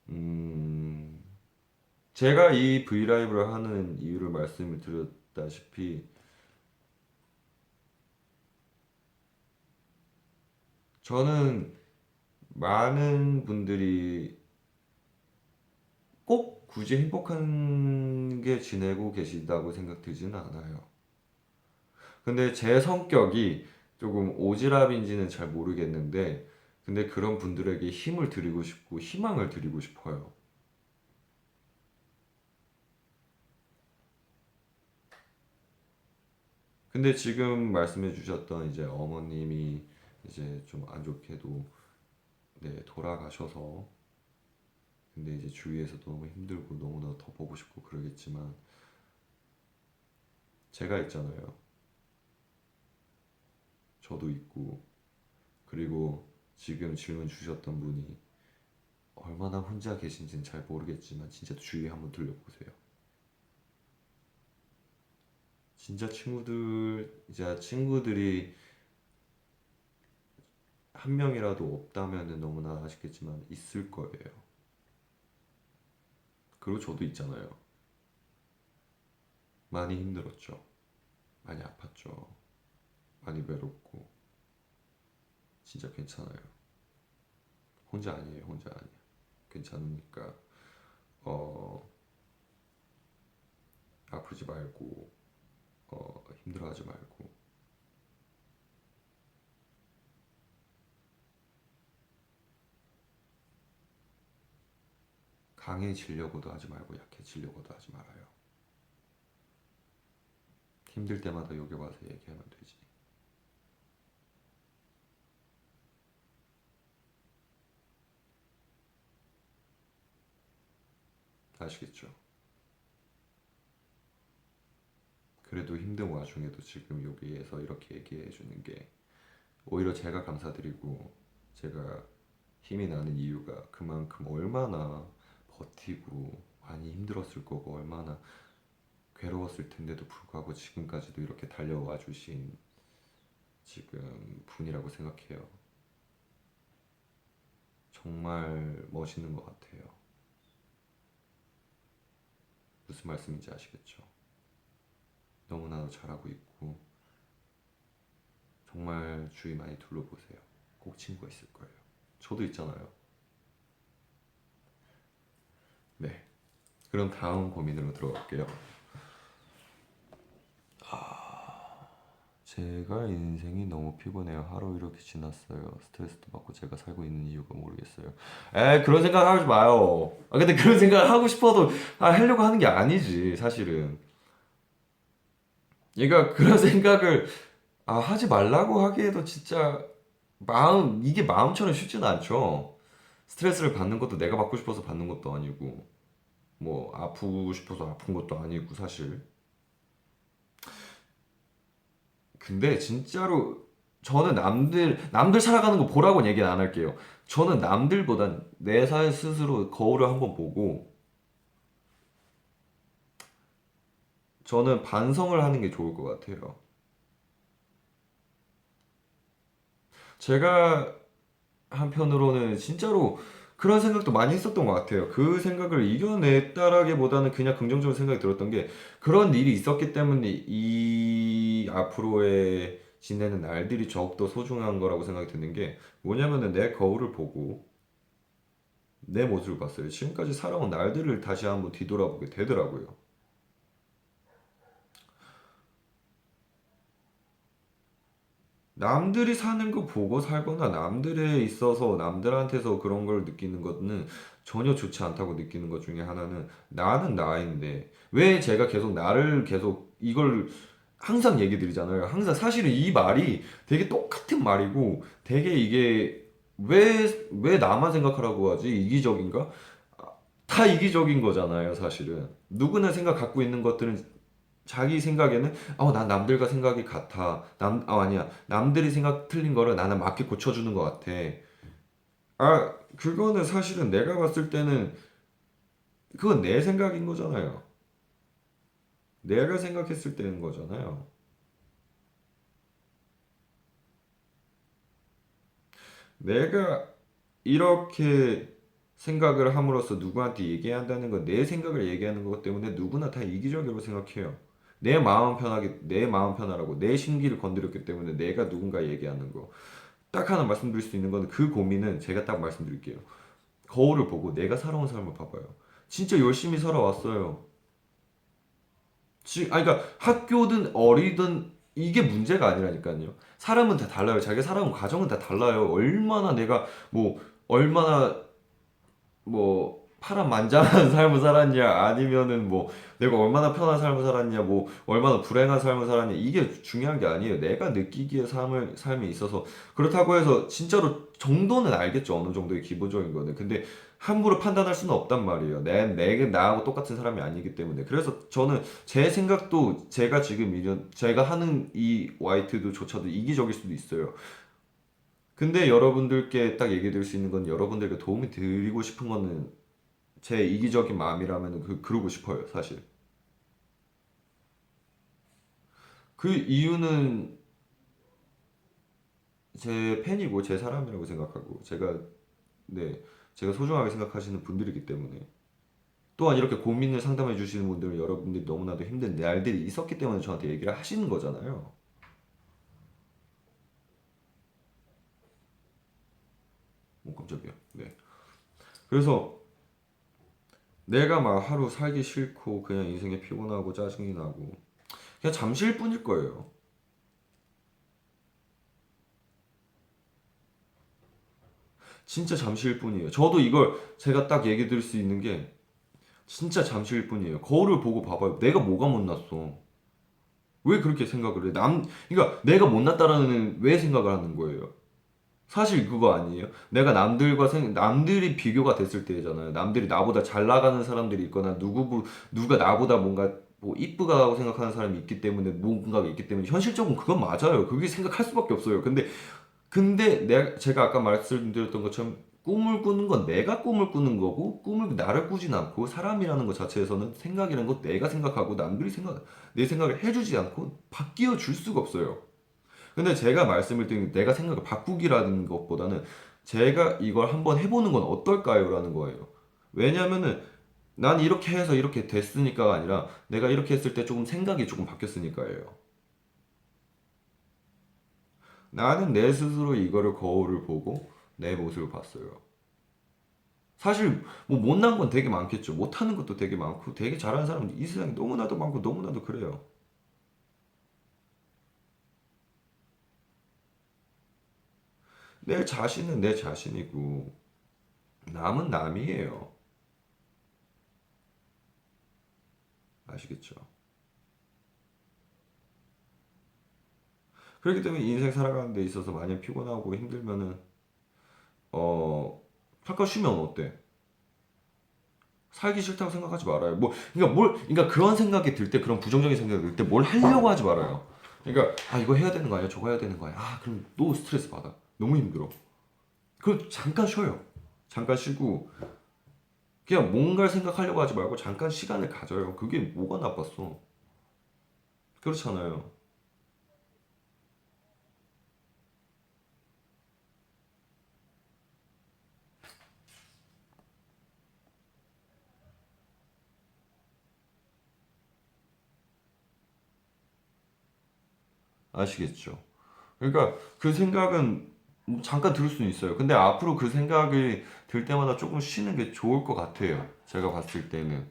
음, 제가 이 브이라이브를 하는 이유를 말씀을 드렸다시피 저는 많은 분들이 꼭 굳이 행복한 게 지내고 계시다고 생각되지는 않아요. 근데 제 성격이 조금 오지랖인지는 잘 모르겠는데, 근데 그런 분들에게 힘을 드리고 싶고 희망을 드리고 싶어요. 근데 지금 말씀해 주셨던 이제 어머님이 이제 좀 안 좋게도 네, 돌아가셔서 근데 이제 주위에서도 너무 힘들고 너무나 더 보고 싶고 그러겠지만 제가 있잖아요. 저도 있고 그리고 지금 질문 주셨던 분이 얼마나 혼자 계신지는 잘 모르겠지만 진짜 주위에 한번 둘러보세요. 진짜 이제 친구들이 한 명이라도 없다면 너무나 아쉽겠지만 있을 거예요. 그리고 저도 있잖아요. 많이 힘들었죠. 많이 아팠죠. 많이 외롭고. 진짜 괜찮아요. 혼자 아니에요. 혼자 아니야. 괜찮으니까, 어, 아프지 말고, 힘들어하지 말고. 강해지려고도 하지 말고 약해지려고도 하지 말아요. 힘들 때마다 여기 와서 얘기하면 되지. 아시겠죠? 그래도 힘든 와중에도 지금 여기에서 이렇게 얘기해 주는 게 오히려 제가 감사드리고 제가 힘이 나는 이유가 그만큼 얼마나 버티고 많이 힘들었을 거고 얼마나 괴로웠을 텐데도 불구하고 지금까지도 이렇게 달려와 주신 지금 분이라고 생각해요. 정말 멋있는 것 같아요. 무슨 말씀인지 아시겠죠? 너무나도 잘하고 있고 정말 주위 많이 둘러보세요. 꼭 친구가 있을 거예요. 저도 있잖아요. 네. 그럼 다음 고민으로 들어갈게요. 제가 인생이 너무 피곤해요. 하루 이렇게 지났어요. 스트레스도 받고 제가 살고 있는 이유가 모르겠어요. 그런 생각 하지 마요. 근데 그런 생각 하고 싶어도 하려고 하는 게 아니지, 사실은. 그러니까 그런 생각을 하지 말라고 하기에도 진짜 이게 마음처럼 쉽지는 않죠. 스트레스를 받는 것도 내가 받고 싶어서 받는 것도 아니고, 뭐, 아프고 싶어서 아픈 것도 아니고, 사실. 근데 진짜로 저는 남들 살아가는 거 보라고는 얘기는 안 할게요. 저는 남들보단 내 살 스스로 거울을 한번 보고 저는 반성을 하는 게 좋을 것 같아요. 제가 한편으로는 진짜로 그런 생각도 많이 했었던 것 같아요. 그 생각을 이겨냈다라기보다는 그냥 긍정적인 생각이 들었던 게 그런 일이 있었기 때문에 이 앞으로의 지내는 날들이 더욱더 소중한 거라고 생각이 드는 게 뭐냐면은 내 거울을 보고 내 모습을 봤어요. 지금까지 살아온 날들을 다시 한번 뒤돌아보게 되더라고요. 남들이 사는 거 보고 살거나 남들에 있어서 남들한테서 그런 걸 느끼는 거는 전혀 좋지 않다고 느끼는 것 중에 하나는 나는 나인데 왜 제가 계속 나를 계속 이걸 항상 얘기 드리잖아요. 항상 사실은 이 말이 되게 똑같은 말이고 되게 이게 왜 나만 생각하라고 하지? 이기적인가? 다 이기적인 거잖아요, 사실은. 누구나 생각 갖고 있는 것들은 자기 생각에는 난 남들과 생각이 같아. 아니야. 남들이 생각 틀린 거를 나는 맞게 고쳐주는 것 같아. 그거는 사실은 내가 봤을 때는 그건 내 생각인 거잖아요. 내가 생각했을 때인 거잖아요. 내가 이렇게 생각을 함으로써 누구한테 얘기한다는 건 내 생각을 얘기하는 것 때문에 누구나 다 이기적이라고 생각해요. 내 마음 편하라고, 내 심기를 건드렸기 때문에 내가 누군가 얘기하는 거. 딱 하나 말씀드릴 수 있는 건 그 고민은 제가 딱 말씀드릴게요. 거울을 보고 내가 살아온 삶을 봐봐요. 진짜 열심히 살아왔어요. 그러니까 학교든 어리든 이게 문제가 아니라니까요. 사람은 다 달라요. 자기가 살아온 과정은 다 달라요. 얼마나 내가 얼마나 파란만장한 삶을 살았냐, 아니면은 내가 얼마나 편한 삶을 살았냐, 얼마나 불행한 삶을 살았냐, 이게 중요한 게 아니에요. 내가 느끼기에 삶에 있어서. 그렇다고 해서, 진짜로 정도는 알겠죠. 어느 정도의 기본적인 거는. 근데 함부로 판단할 수는 없단 말이에요. 내가 나하고 똑같은 사람이 아니기 때문에. 그래서 저는 제 생각도 제가 하는 이 와이트도조차도 이기적일 수도 있어요. 근데 여러분들께 딱 얘기 드릴 수 있는 건 여러분들께 도움이 드리고 싶은 거는 제 이기적인 마음이라면 그러고 싶어요, 사실. 그 이유는 제 팬이고 제 사람이라고 생각하고 네, 제가 소중하게 생각하시는 분들이기 때문에. 또한 이렇게 고민을 상담해 주시는 분들은 여러분들이 너무나도 힘든 날들이 있었기 때문에 저한테 얘기를 하시는 거잖아요. 깜짝이야. 네. 그래서 내가 막 하루 살기 싫고 그냥 인생에 피곤하고 짜증이 나고 그냥 잠시일 뿐일 거예요. 진짜 잠시일 뿐이에요. 저도 이걸 제가 딱 얘기 드릴 수 있는 게 진짜 잠시일 뿐이에요. 거울을 보고 봐봐요. 내가 뭐가 못났어? 왜 그렇게 생각을 해? 그러니까 내가 못났다라는 왜 생각을 하는 거예요? 사실 그거 아니에요? 내가 남들이 비교가 됐을 때잖아요. 남들이 나보다 잘 나가는 사람들이 있거나 누가 나보다 뭔가 이쁘다고 생각하는 사람이 있기 때문에 뭔가가 있기 때문에 현실적으로 그건 맞아요. 그게 생각할 수밖에 없어요. 근데 제가 아까 말씀드렸던 것처럼 꿈을 꾸는 건 내가 꿈을 꾸는 거고 꿈을 나를 꾸진 않고 사람이라는 것 자체에서는 생각이라는 것 내가 생각하고 내 생각을 해주지 않고 바뀌어 줄 수가 없어요. 근데 제가 말씀을 드린 내가 생각을 바꾸기라는 것보다는 제가 이걸 한번 해보는 건 어떨까요? 라는 거예요. 왜냐면은 난 이렇게 해서 이렇게 됐으니까가 아니라 내가 이렇게 했을 때 조금 생각이 조금 바뀌었으니까예요. 나는 내 스스로 이거를 거울을 보고 내 모습을 봤어요. 사실 못난 건 되게 많겠죠. 못하는 것도 되게 많고 되게 잘하는 사람도 이 세상에 너무나도 많고 너무나도 그래요. 내 자신은 내 자신이고 남은 남이에요. 아시겠죠? 그렇기 때문에 인생 살아가는 데 있어서 만약 피곤하고 힘들면은 잠깐 쉬면 어때? 살기 싫다고 생각하지 말아요. 그러니까 그런 생각이 들 때, 그런 부정적인 생각이 들 때 뭘 하려고 하지 말아요. 그러니까, 이거 해야 되는 거 아니야? 저거 해야 되는 거 아니야? 그럼 또 스트레스 받아. 너무 힘들어. 그럼 잠깐 쉬어요. 잠깐 쉬고, 그냥 뭔가를 생각하려고 하지 말고 잠깐 시간을 가져요. 그게 뭐가 나빴어? 그렇잖아요. 아시겠죠? 그러니까 그 생각은 잠깐 들을 수는 있어요. 근데 앞으로 그 생각이 들 때마다 조금 쉬는 게 좋을 것 같아요. 제가 봤을 때는.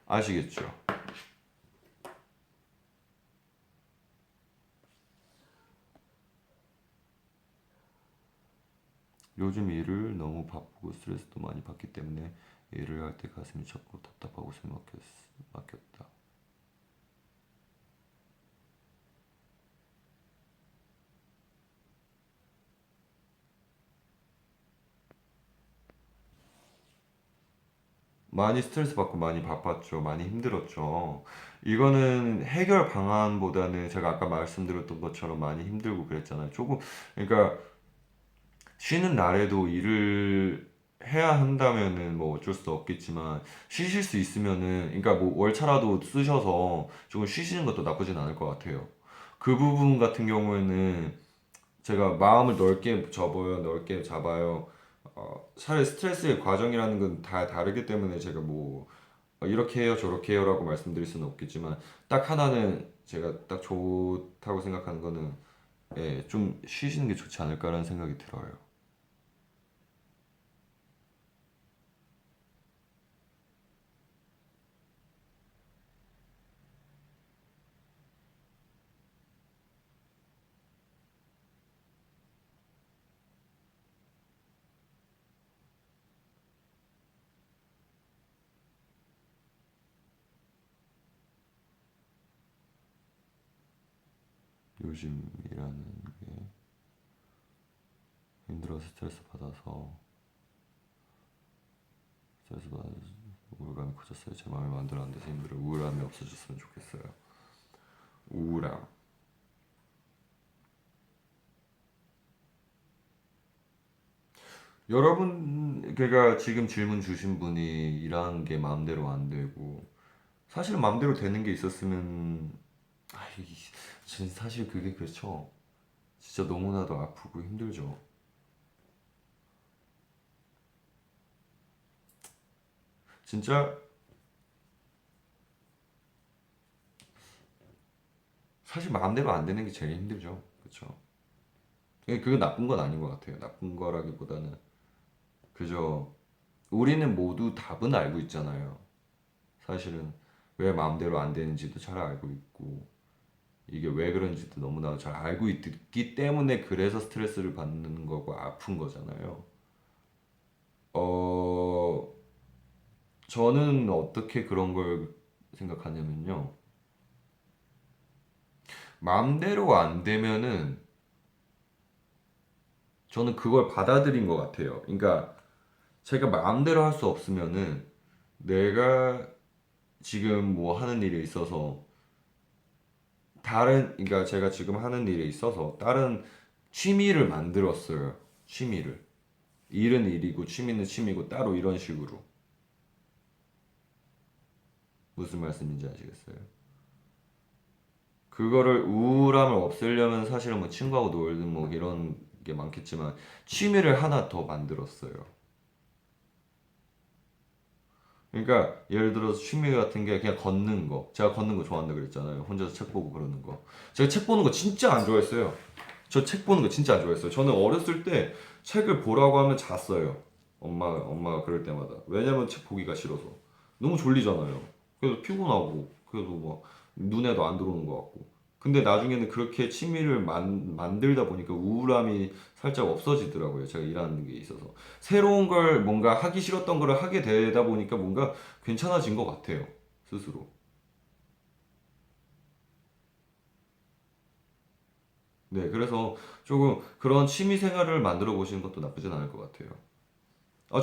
아시겠죠? 요즘 일을 너무 바쁘고 스트레스도 많이 받기 때문에 일을 할 때 가슴이 자꾸 답답하고 숨 막혔다. 많이 스트레스 받고 많이 바빴죠. 많이 힘들었죠. 이거는 해결 방안보다는 제가 아까 말씀드렸던 것처럼 많이 힘들고 그랬잖아요. 조금, 그러니까 쉬는 날에도 일을 해야 한다면은 뭐 어쩔 수 없겠지만 쉬실 수 있으면은 그러니까 뭐 월차라도 쓰셔서 조금 쉬시는 것도 나쁘진 않을 것 같아요. 그 부분 같은 경우에는 제가 마음을 넓게 접어요, 넓게 잡아요. 차라리 스트레스의 과정이라는 건 다 다르기 때문에 제가 뭐 이렇게 해요, 저렇게 해요라고 말씀드릴 수는 없겠지만 딱 하나는 제가 딱 좋다고 생각하는 거는 예, 좀 쉬시는 게 좋지 않을까라는 생각이 들어요. 요즘이라는 게 힘들어서 스트레스 받아서 우울감이 커졌어요. 제 마음이 만들어 안 돼서 힘들어요. 우울함이 없어졌으면 좋겠어요. 우울함. 여러분, 걔가 지금 질문 주신 분이 일하는 게 마음대로 안 되고, 사실 마음대로 되는 게 있었으면, 아이, 사실 그게 그렇죠. 진짜 너무나도 아프고 힘들죠. 진짜, 사실 마음대로 안 되는 게 제일 힘들죠. 그렇죠. 그게 나쁜 건 아닌 것 같아요. 나쁜 거라기보다는, 그저, 우리는 모두 답은 알고 있잖아요. 사실은, 왜 마음대로 안 되는지도 잘 알고 있고, 이게 왜 그런지도 너무나 잘 알고 있기 때문에 그래서 스트레스를 받는 거고 아픈 거잖아요. 어, 저는 어떻게 그런 걸 생각하냐면요. 마음대로 안 되면은 저는 그걸 받아들인 것 같아요. 그러니까 제가 마음대로 할 수 없으면은 내가 지금 뭐 하는 일에 있어서 그러니까 제가 지금 하는 일에 있어서 다른 취미를 만들었어요. 취미를. 일은 일이고 취미는 취미고 따로 이런 식으로. 무슨 말씀인지 아시겠어요? 그거를 우울함을 없애려면 사실은 뭐 친구하고 놀든 뭐 이런 게 많겠지만 취미를 하나 더 만들었어요. 그러니까 예를 들어서 취미 같은 게 그냥 걷는 거. 제가 걷는 거 좋아한다 그랬잖아요. 혼자서 책 보고 그러는 거. 제가 책 보는 거 진짜 안 좋아했어요. 저 책 보는 거 진짜 안 좋아했어요. 저는 어렸을 때 책을 보라고 하면 잤어요. 엄마가 그럴 때마다. 왜냐면 책 보기가 싫어서. 너무 졸리잖아요. 그래서 피곤하고, 그래도 막 눈에도 안 들어오는 것 같고. 근데 나중에는 그렇게 취미를 만들다 보니까 우울함이 살짝 없어지더라고요. 제가 일하는 게 있어서. 새로운 걸 뭔가 하기 싫었던 걸 하게 되다 보니까 뭔가 괜찮아진 것 같아요. 스스로. 네, 그래서 조금 그런 취미 생활을 만들어 보시는 것도 나쁘진 않을 것 같아요.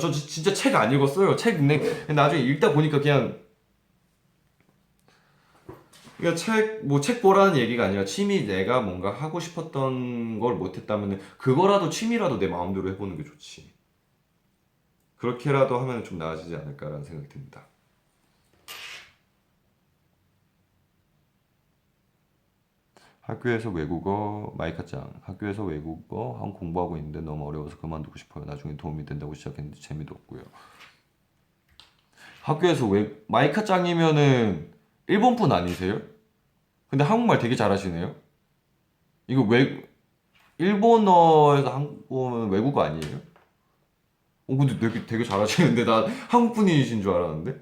저 진짜 책 안 읽었어요. 책 근데 나중에 읽다 보니까 그냥 뭐 책 보라는 얘기가 아니라 취미 내가 뭔가 하고 싶었던 걸 못했다면 그거라도 취미라도 내 마음대로 해보는 게 좋지. 그렇게라도 하면 좀 나아지지 않을까라는 생각이 듭니다. 학교에서 외국어 한 공부하고 있는데 너무 어려워서 그만두고 싶어요. 나중에 도움이 된다고 시작했는데 재미도 없고요. 학교에서 마이카 짱이면은 일본 분 아니세요? 근데 한국말 되게 잘하시네요. 이거 일본어에서 한국어는 외국어 아니에요? 근데 되게 잘하시는데 나 한국 분이신 줄 알았는데.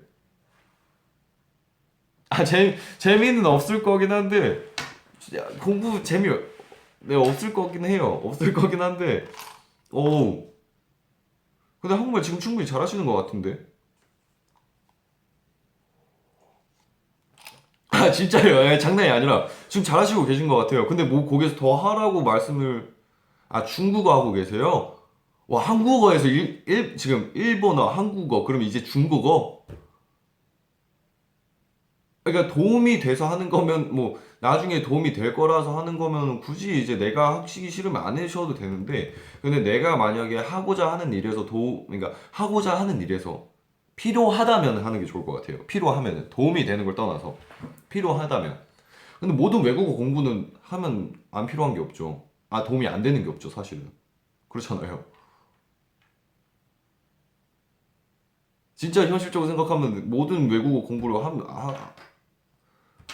재미는 없을 거긴 한데 공부 재미 네 없을 거긴 해요. 없을 거긴 한데 오 근데 한국말 지금 충분히 잘하시는 것 같은데. 아 진짜요? 예, 장난이 아니라 지금 잘하시고 계신 것 같아요. 근데 뭐 거기서 더 하라고 말씀을 아 중국어 하고 계세요? 와 한국어에서 지금 일본어, 한국어, 그럼 이제 중국어? 그러니까 도움이 돼서 하는 거면 뭐 나중에 도움이 될 거라서 하는 거면 굳이 이제 내가 하기 싫으면 안 하셔도 되는데 근데 내가 만약에 하고자 하는 일에서 그러니까 하고자 하는 일에서 필요하다면 하는 게 좋을 것 같아요. 필요하면은 도움이 되는 걸 떠나서 필요하다면. 근데 모든 외국어 공부는 하면 안 필요한 게 없죠. 아 도움이 안 되는 게 없죠 사실은. 그렇잖아요. 진짜 현실적으로 생각하면 모든 외국어 공부를 하면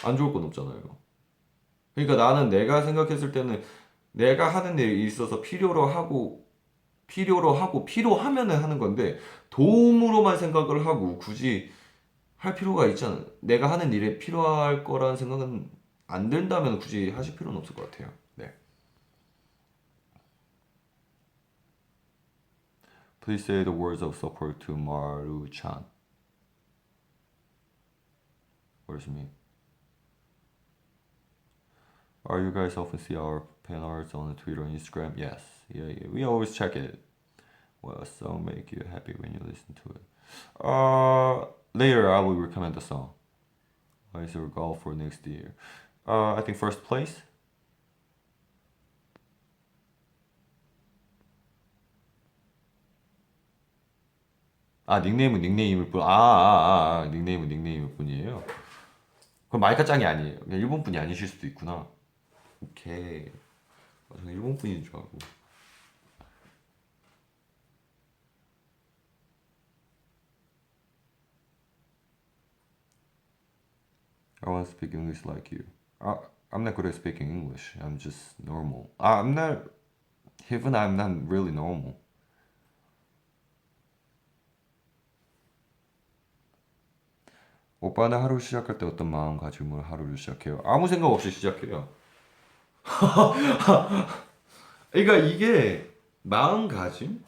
안 좋을 건 없잖아요. 그러니까 나는 내가 생각했을 때는 내가 하는 일이 있어서 필요로 하고 필요하면은 하는 건데 도움으로만 생각을 하고 굳이 할 필요가 있잖아. 내가 하는 일에 필요할 거라는 생각은 안 든다면 굳이 하실 필요는 없을 것 같아요. 네. Please say the words of support to Maru-chan. What does it mean? Are you guys often see our fan arts on Twitter and Instagram? Yes. Yeah, yeah. We always check it. What song make you happy when you listen to it? Later I will recommend the song. What is your goal for next year? I think first place. 아 닉네임은 닉네임일 뿐. 닉네임은 닉네임일 뿐이에요. 그럼 마이카 짱이 아니에요. 그냥 일본 분이 아니실 수도 있구나. 오케이. 저는 일본 분인 줄 알고. I want to speak English like you. I, I'm not good at speaking English. I'm just normal. I'm not. Even I'm not really normal. 오빠는 하루 시작할 때 어떤 마음가짐으로 하루를 시작해요? 아무 생각 없이 시작해요. 그러니까 이게 마음가짐?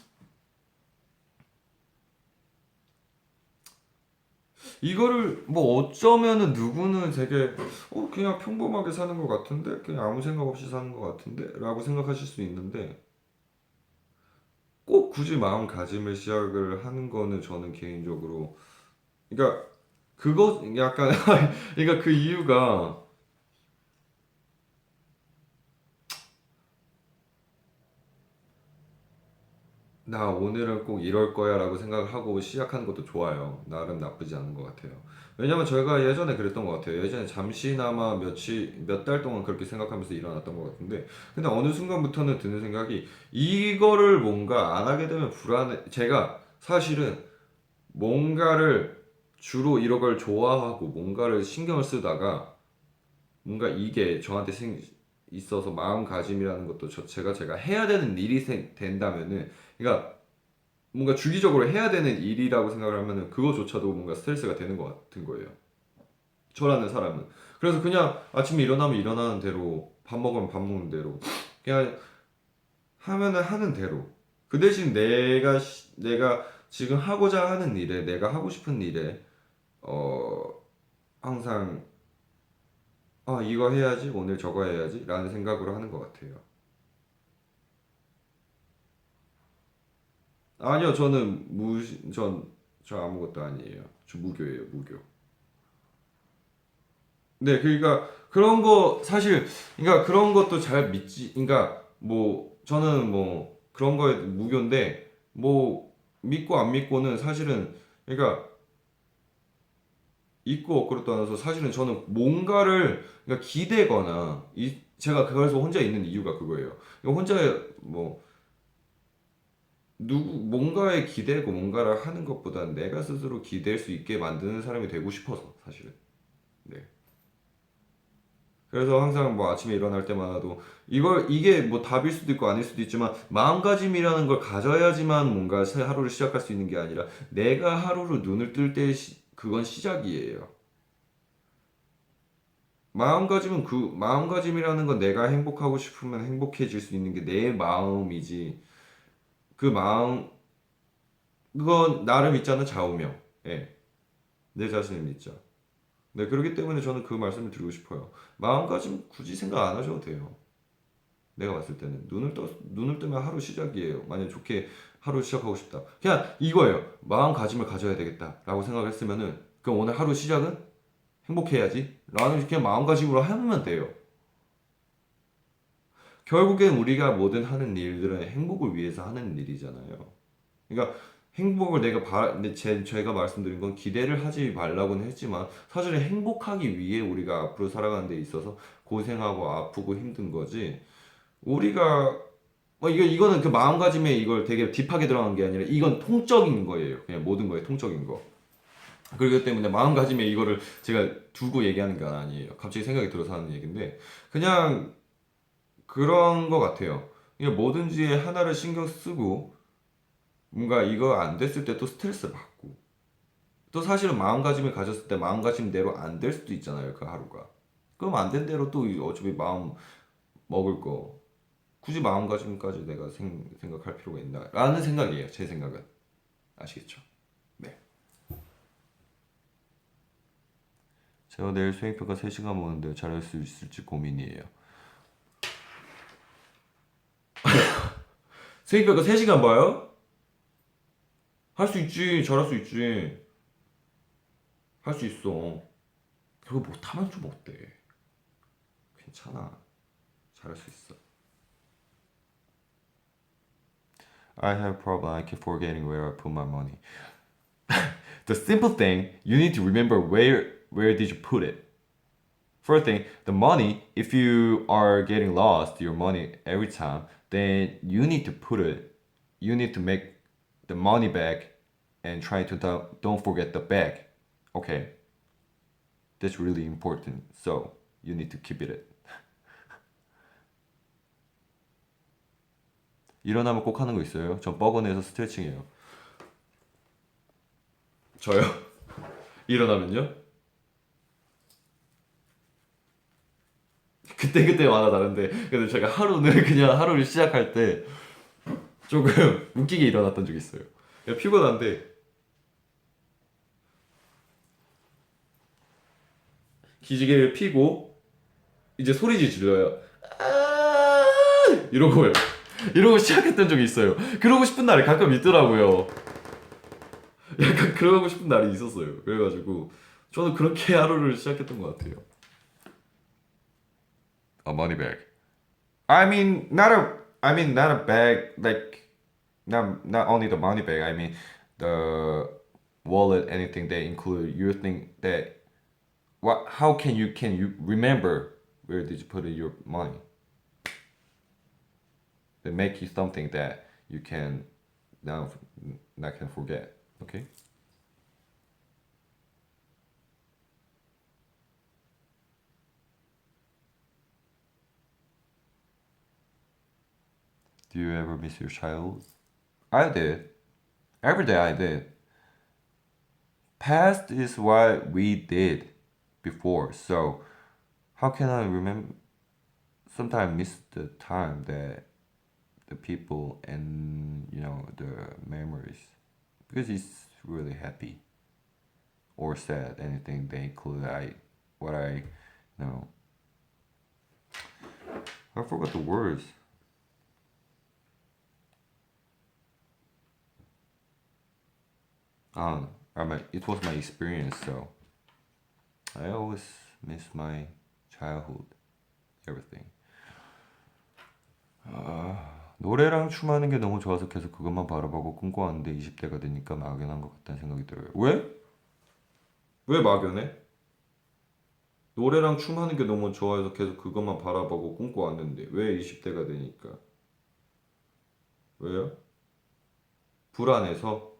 이거를 뭐 어쩌면은 누구는 되게 그냥 평범하게 사는 것 같은데 그냥 아무 생각 없이 사는 것 같은데 라고 생각하실 수 있는데 꼭 굳이 마음가짐을 시작을 하는 거는 저는 개인적으로 그러니까 그거 약간 그러니까 그 이유가 나 오늘은 꼭 이럴 거야 라고 생각을 하고 시작하는 것도 좋아요. 나름 나쁘지 않은 것 같아요. 왜냐면 저희가 예전에 그랬던 것 같아요. 예전에 잠시나마 몇 달 동안 그렇게 생각하면서 일어났던 것 같은데, 근데 어느 순간부터는 드는 생각이, 이거를 뭔가 안 하게 되면 제가 사실은 뭔가를 주로 이런 걸 좋아하고 뭔가를 신경을 쓰다가 뭔가 이게 저한테 있어서 마음가짐이라는 것도 제가 해야 되는 일이 된다면은 그러니까 뭔가 주기적으로 해야 되는 일이라고 생각을 하면은 그거조차도 뭔가 스트레스가 되는 것 같은 거예요. 저라는 사람은. 그래서 그냥 아침에 일어나면 일어나는 대로 밥 먹으면 밥 먹는 대로 그냥 하면은 하는 대로 그 대신 내가 지금 하고자 하는 일에 내가 하고 싶은 일에 어 항상 이거 해야지 오늘 저거 해야지 라는 생각으로 하는 것 같아요. 아니요 저는 저 아무것도 아니에요. 저 무교예요 무교. 네, 그러니까 그런 거 사실 그러니까 그런 것도 잘 믿지. 그러니까 뭐 저는 뭐 그런 거에 무교인데 뭐 믿고 안 믿고는 사실은 그러니까 있고 없고를 떠나서 사실은 저는 뭔가를 그러니까 기대거나 제가 그래서 혼자 있는 이유가 그거예요. 그러니까 혼자 뭐 누구 뭔가에 기대고 뭔가를 하는 것보다는 내가 스스로 기댈 수 있게 만드는 사람이 되고 싶어서 사실은. 네. 그래서 항상 뭐 아침에 일어날 때마다도 이게 뭐 답일 수도 있고 아닐 수도 있지만 마음가짐이라는 걸 가져야지만 뭔가 새 하루를 시작할 수 있는 게 아니라 내가 하루를 눈을 뜰 때 그건 시작이에요. 마음가짐이라는 건 내가 행복하고 싶으면 행복해질 수 있는 게 내 마음이지. 그 마음 그건 나를 믿자는 좌우명. 예. 내 자신을 믿자. 네, 그렇기 때문에 저는 그 말씀을 드리고 싶어요. 마음가짐 굳이 생각 안 하셔도 돼요. 내가 봤을 때는 눈을 뜨면 하루 시작이에요. 만약 좋게 하루 시작하고 싶다. 그냥 이거예요. 마음가짐을 가져야 되겠다라고 생각했으면은 그럼 오늘 하루 시작은 행복해야지. 라는 그냥 마음가짐으로 하면 돼요. 결국엔 우리가 뭐든 하는 일들은 행복을 위해서 하는 일이잖아요. 그러니까 행복을 근데 제가 말씀드린 건 기대를 하지 말라고는 했지만 사실은 행복하기 위해 우리가 앞으로 살아가는 데 있어서 고생하고 아프고 힘든 거지. 우리가 이거는 그 마음가짐에 이걸 되게 딥하게 들어간 게 아니라 이건 통적인 거예요. 그냥 모든 거에 통적인 거. 그렇기 때문에 마음가짐에 이거를 제가 두고 얘기하는 건 아니에요. 갑자기 생각이 들어서 하는 얘기인데 그냥 그런 거 같아요. 그냥 뭐든지 하나를 신경 쓰고 뭔가 이거 안 됐을 때 또 스트레스 받고 또 사실은 마음가짐을 가졌을 때 마음가짐대로 안 될 수도 있잖아요. 그 하루가. 그럼 안 된 대로 또 어차피 마음 먹을 거 굳이 마음가짐까지 내가 생각할 필요가 있나? 라는 생각이에요. 제 생각은. 아시겠죠? 네. 제가 내일 수행평가 3시간 보는데 잘할 수 있을지 고민이에요. 수행평가 3시간 봐요? 할 수 있지. 잘할 수 있지. 할 수 있어. 그거 못하면 좀 어때? 괜찮아. 잘할 수 있어. I have a problem. I keep forgetting where I put my money. The simple thing, you need to remember where did you put it. First thing, the money, if you are getting lost your money every time, then you need to make the money back and try to don't forget the bag. Okay, that's really important. So you need to keep it. 일어나면 꼭 하는 거 있어요? 전 뻐근해서 스트레칭해요. 저요? 일어나면요? 그때마다 다른데 근데 제가 하루는 그냥 하루를 시작할 때 조금 웃기게 일어났던 적이 있어요. 그냥 피곤한데 기지개를 피고 이제 소리 질러요. 아~ 이러고요. 이러고 시작했던 적이 있어요. 그러고 싶은 날이 가끔 있더라고요. 약간 그러고 싶은 날이 있었어요. 그래가지고 저는 그렇게 하루를 시작했던 것 같아요. A money bag. I mean not a bag like not only the money bag. I mean the wallet, anything that include you think that what how can you remember where did you put your money? They make you something that you can now not can forget. Okay. Do you ever miss your child? I did. Every day I did. Past is what we did before. So how can I remember? Sometimes miss the time that the people and the memories because it's really happy or sad. Anything they include. I I forgot the words. I mean, it was my experience, so I always miss my childhood, everything. 노래랑 춤하는 게 너무 좋아서 계속 그것만 바라보고 꿈꿔왔는데 20대가 되니까 막연한 것 같다는 생각이 들어요. 왜? 왜 막연해? 노래랑 춤하는 게 너무 좋아해서 계속 그것만 바라보고 꿈꿔왔는데 왜 20대가 되니까? 왜요? 불안해서?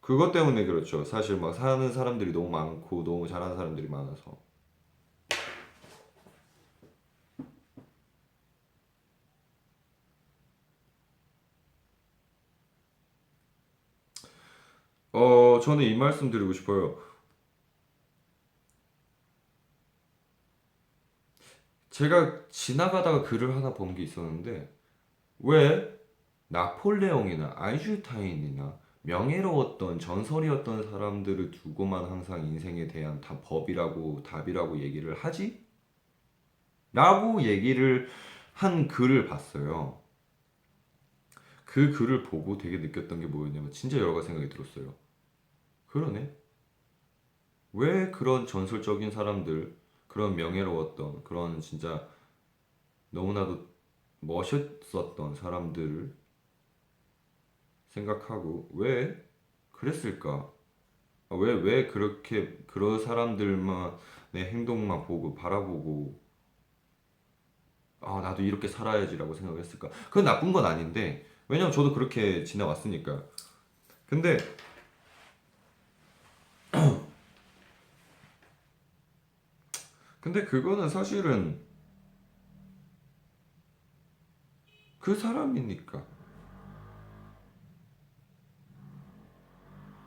그것 때문에 그렇죠. 사실 막 사는 사람들이 너무 많고 너무 잘하는 사람들이 많아서. 저는 이 말씀 드리고 싶어요. 제가 지나가다가 글을 하나 본 게 있었는데, 왜? 나폴레옹이나 아인슈타인이나 명예로웠던 전설이었던 사람들을 두고만 항상 인생에 대한 다 법이라고 답이라고 얘기를 하지? 라고 얘기를 한 글을 봤어요. 그 글을 보고 되게 느꼈던 게 뭐였냐면 진짜 여러 가지 생각이 들었어요. 그러네. 왜 그런 전설적인 사람들, 그런 명예로웠던, 그런 진짜 너무나도 멋있었던 사람들을 생각하고 왜 그랬을까? 왜 그렇게 그런 사람들만 내 행동만 보고 바라보고 나도 이렇게 살아야지라고 생각했을까? 그건 나쁜 건 아닌데 왜냐면 저도 그렇게 지나왔으니까. 근데 그거는 사실은 그 사람이니까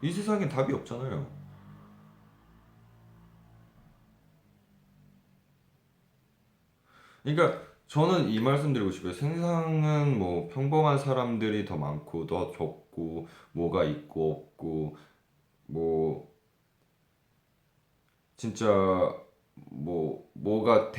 이 세상엔 답이 없잖아요. 그러니까 저는 이 말씀 드리고 싶어요. 세상은 뭐 평범한 사람들이 더 많고 더 적고 뭐가 있고 없고 뭐 진짜 뭐가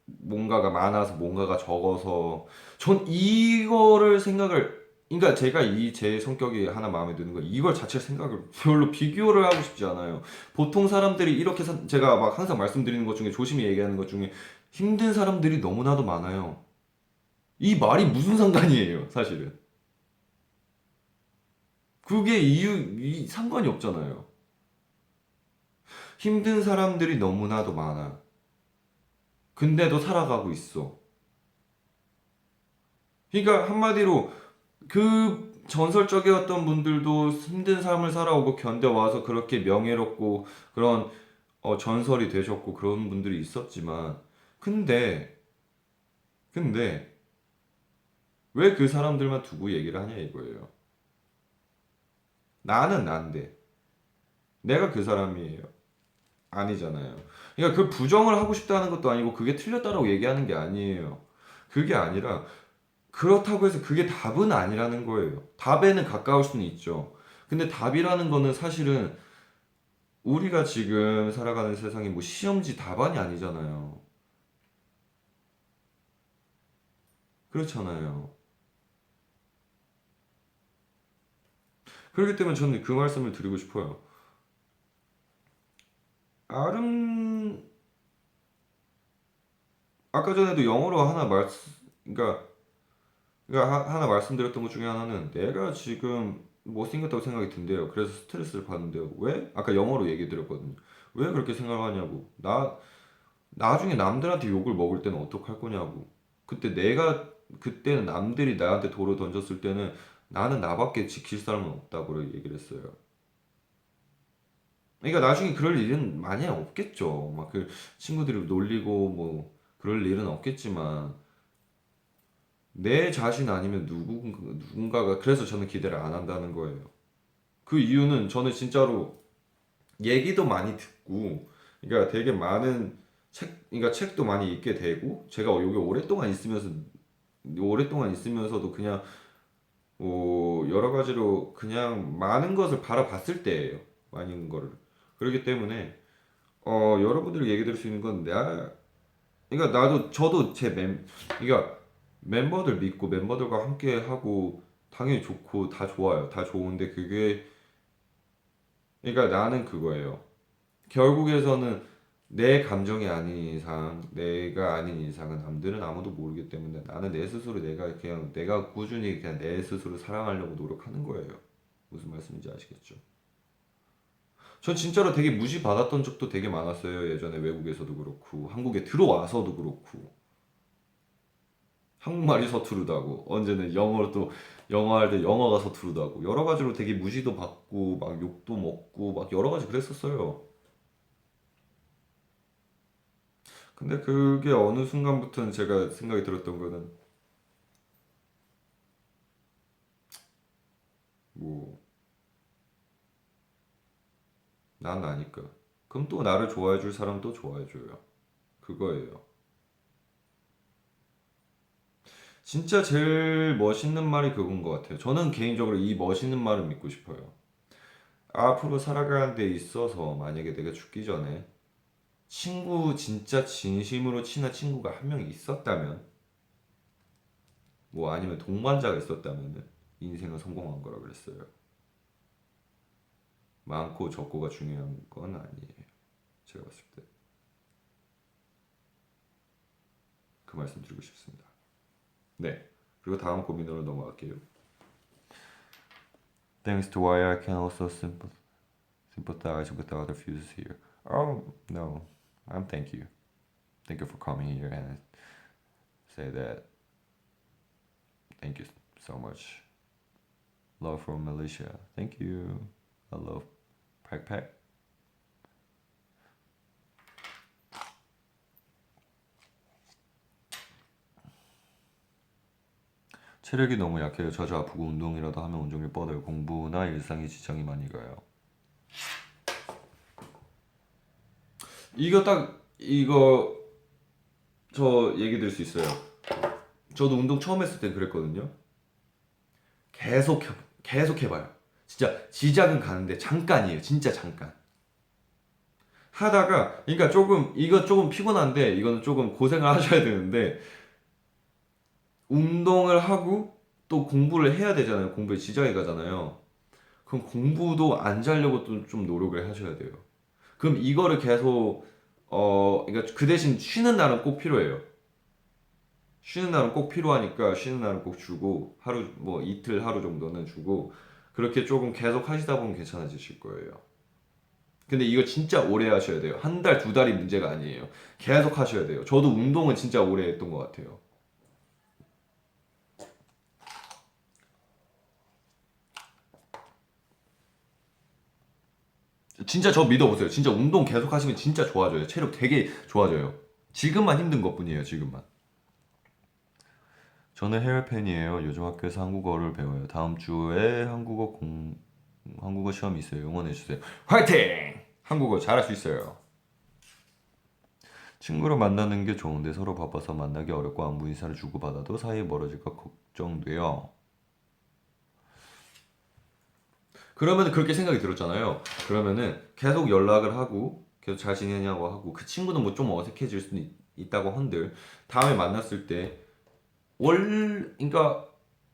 뭔가가 많아서 뭔가가 적어서 전 이거를 생각을 그러니까 제가 이 제 성격이 하나 마음에 드는 거 이걸 자체 생각을 별로 비교를 하고 싶지 않아요. 보통 사람들이 이렇게 제가 막 항상 말씀드리는 것 중에 조심히 얘기하는 것 중에 힘든 사람들이 너무나도 많아요. 이 말이 무슨 상관이에요, 사실은. 그게 이 상관이 없잖아요. 힘든 사람들이 너무나도 많아. 근데도 살아가고 있어. 그러니까 한마디로 그 전설적이었던 분들도 힘든 삶을 살아오고 견뎌와서 그렇게 명예롭고 그런 전설이 되셨고 그런 분들이 있었지만 근데 근데 왜 그 사람들만 두고 얘기를 하냐 이거예요. 나는 난데 내가 그 사람이에요. 아니잖아요. 그러니까 그 부정을 하고 싶다는 것도 아니고 그게 틀렸다라고 얘기하는 게 아니에요. 그게 아니라 그렇다고 해서 그게 답은 아니라는 거예요. 답에는 가까울 수는 있죠. 근데 답이라는 거는 사실은 우리가 지금 살아가는 세상이 뭐 시험지 답안이 아니잖아요. 그렇잖아요. 그렇기 때문에 저는 그 말씀을 드리고 싶어요. 아름, 아까 전에도 영어로 그러니까, 하나 말씀드렸던 것 중에 하나는 내가 지금 못생겼다고 생각이 든대요. 그래서 스트레스를 받는데요. 왜? 아까 영어로 얘기 드렸거든요. 왜 그렇게 생각하냐고. 나중에 남들한테 욕을 먹을 때는 어떡할 거냐고. 그때는 남들이 나한테 돌을 던졌을 때는 나는 나밖에 지킬 사람은 없다고 얘기를 했어요. 그러니까 나중에 그럴 일은 많이 없겠죠. 막 그 친구들이 놀리고 뭐 그럴 일은 없겠지만 내 자신 아니면 누군가가 그래서 저는 기대를 안 한다는 거예요. 그 이유는 저는 진짜로 얘기도 많이 듣고 그러니까 되게 많은 그러니까 책도 많이 읽게 되고 제가 여기 오랫동안 있으면서도 그냥 여러 가지로 그냥 많은 것을 바라봤을 때예요. 많은 거를. 그렇기 때문에 여러분들이 얘기 들을 수 있는 건 그러니까 저도 그러니까 멤버들 믿고 멤버들과 함께 하고 당연히 좋고 다 좋아요. 다 좋은데 그러니까 나는 그거예요. 결국에서는 내 감정이 아닌 이상, 내가 아닌 이상은 남들은 아무도 모르기 때문에 나는 내 스스로 내가 꾸준히 그냥 내 스스로 사랑하려고 노력하는 거예요. 무슨 말씀인지 아시겠죠? 전 진짜로 되게 무시받았던 적도 되게 많았어요. 예전에 외국에서도 그렇고, 한국에 들어와서도 그렇고. 한국말이 서투르다고, 언제는 영어 할 때 영어가 서투르다고, 여러 가지로 되게 무시도 받고, 막 욕도 먹고, 막 여러 가지 그랬었어요. 근데 그게 어느 순간부터는 제가 생각이 들었던 거는, 뭐, 난 아니까. 그럼 또 나를 좋아해줄 사람도 좋아해줘요. 그거예요. 진짜 제일 멋있는 말이 그건 것 같아요. 저는 개인적으로 이 멋있는 말을 믿고 싶어요. 앞으로 살아가는 데 있어서 만약에 내가 죽기 전에 친구 진짜 진심으로 친한 친구가 한 명 있었다면 뭐 아니면 동반자가 있었다면 인생은 성공한 거라 그랬어요. 많고 적고가 중요한 건 아니에요. 제가 봤을 때 그 말씀 드리고 싶습니다. 네. 그리고 다음 고민으로 넘어갈게요. Thanks to why I can also sympathize with the other views here. Oh no, thank you. Thank you for coming here and say that. Thank you so much. Love from Malaysia. Thank you. I love Pack. 체력이 너무 약해요. 자주 아프고 운동이라도 하면 온종일 뻗어요. 공부나 일상에 지장이 많이 가요. 이거 저 얘기 드릴 수 있어요. 저도 운동 처음 했을 때 그랬거든요. 계속 계속 해봐요. 진짜 지장은 가는데 잠깐이에요. 진짜 잠깐. 하다가 그러니까 이거 조금 피곤한데 이거는 조금 고생을 하셔야 되는데 운동을 하고 또 공부를 해야 되잖아요. 공부에 지장이 가잖아요. 그럼 공부도 안 자려고 또 좀 노력을 하셔야 돼요. 그럼 이거를 계속 그러니까 그 대신 쉬는 날은 꼭 필요해요. 쉬는 날은 꼭 필요하니까 쉬는 날은 꼭 주고 하루 뭐 이틀 하루 정도는 주고 그렇게 조금 계속 하시다 보면 괜찮아지실 거예요. 근데 이거 진짜 오래 하셔야 돼요. 한 달, 두 달이 문제가 아니에요. 계속 하셔야 돼요. 저도 운동은 진짜 오래 했던 것 같아요. 진짜 저 믿어보세요. 진짜 운동 계속 하시면 진짜 좋아져요. 체력 되게 좋아져요. 지금만 힘든 것뿐이에요. 지금만. 저는 해외팬이에요. 요즘 학교에서 한국어를 배워요. 다음 주에 한국어 시험이 있어요. 응원해 주세요. 화이팅! 한국어 잘할 수 있어요. 친구를 만나는 게 좋은데 서로 바빠서 만나기 어렵고 안부 인사를 주고받아도 사이 멀어질까 걱정돼요. 그러면 그렇게 생각이 들었잖아요. 그러면은 계속 연락을 하고 계속 잘 지내냐고 하고 그 친구는 뭐 좀 어색해질 수도 있다고 한들 다음에 만났을 때 그러니까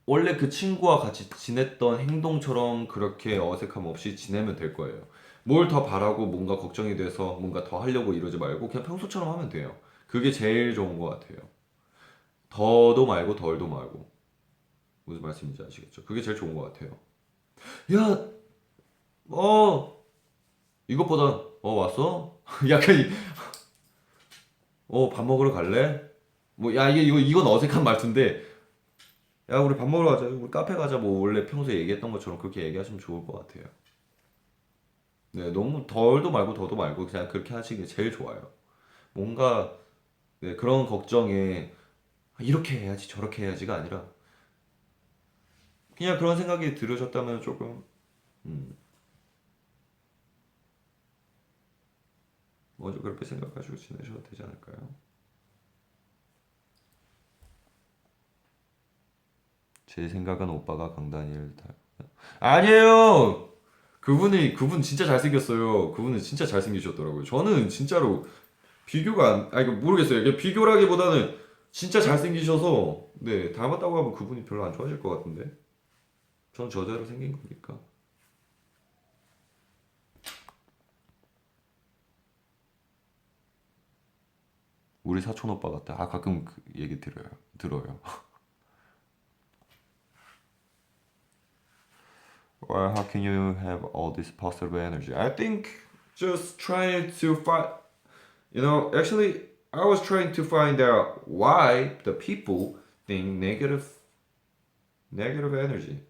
원래 그 친구와 같이 지냈던 행동처럼 그렇게 어색함 없이 지내면 될 거예요. 뭘 더 바라고 뭔가 걱정이 돼서 뭔가 더 하려고 이러지 말고 그냥 평소처럼 하면 돼요. 그게 제일 좋은 것 같아요. 더도 말고 덜도 말고. 무슨 말씀인지 아시겠죠? 그게 제일 좋은 것 같아요. 야, 어, 이것보다, 왔어? 약간, 밥 먹으러 갈래? 뭐, 야, 이건 어색한 말투인데, 야, 우리 밥 먹으러 가자. 우리 카페 가자. 뭐, 원래 평소에 얘기했던 것처럼 그렇게 얘기하시면 좋을 것 같아요. 네, 너무 덜도 말고 더도 말고 그냥 그렇게 하시는 게 제일 좋아요. 뭔가, 네, 그런 걱정에 이렇게 해야지, 저렇게 해야지가 아니라, 그냥 그런 생각이 들으셨다면 조금, 음, 먼저 그렇게 생각하시고 지내셔도 되지 않을까요? 제 생각은 오빠가 강다니엘 닮. 아니에요! 그분 진짜 잘생겼어요. 그분은 진짜 잘생기셨더라고요. 저는 진짜로 이거 모르겠어요. 이게 비교라기보다는 진짜 잘생기셔서, 네, 닮았다고 하면 그분이 별로 안 좋아질 것 같은데. 전 저대로 생긴 거니까. 우리 사촌 오빠 같다. 아, 가끔 그 얘기 들어요. Well, how can you have all this positive energy? I think just trying to find, actually, I was trying to find out why the people think negative energy.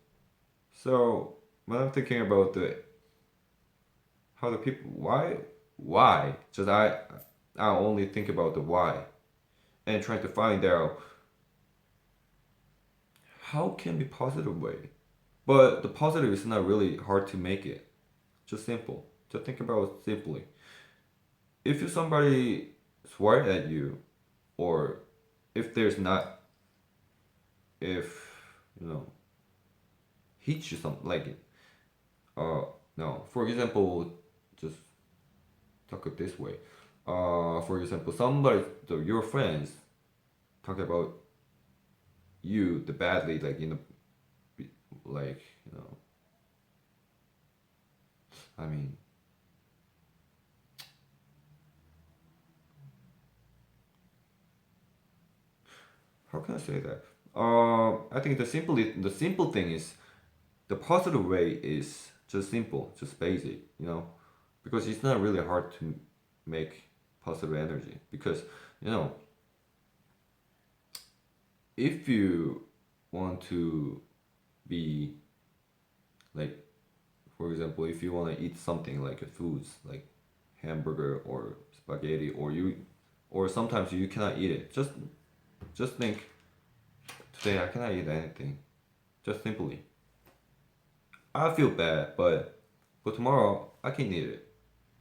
So when I'm thinking about the how the people why, just I only think about the why and trying to find out how can be positive way. But the positive is not really hard to make it. Just simple. Just think about it simply. If you somebody swear at you, or if there's not if you know hit you something like no, for example, just talk it this way. For example, somebody, your friends talk about you the badly, like in the like I mean, how can I say that? I think the simple thing is the positive way is just simple, just basic, because it's not really hard to make positive energy because you know if you want to be like, for example, if you want to eat something like a foods like hamburger or spaghetti, or sometimes you cannot eat it, just think, today I cannot eat anything, just simply I feel bad, but tomorrow I can eat it.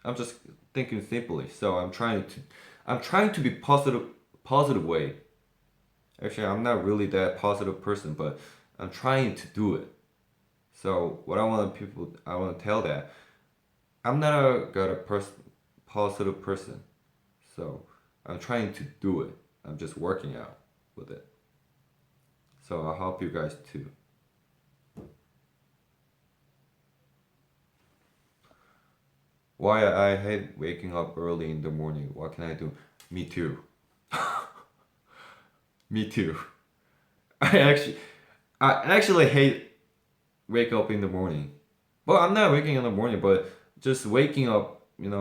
I'm just thinking simply, so I'm trying to be positive way. Actually, I'm not really that positive person, but I'm trying to do it. So what I want to tell that I'm not a positive person. So I'm trying to do it. I'm just working out with it. So I'll help you guys too. Why I hate waking up early in the morning. What can I do? Me too. Me too. I actually I actually hate wake up in the morning. Well, I'm not waking in the morning, but just waking up and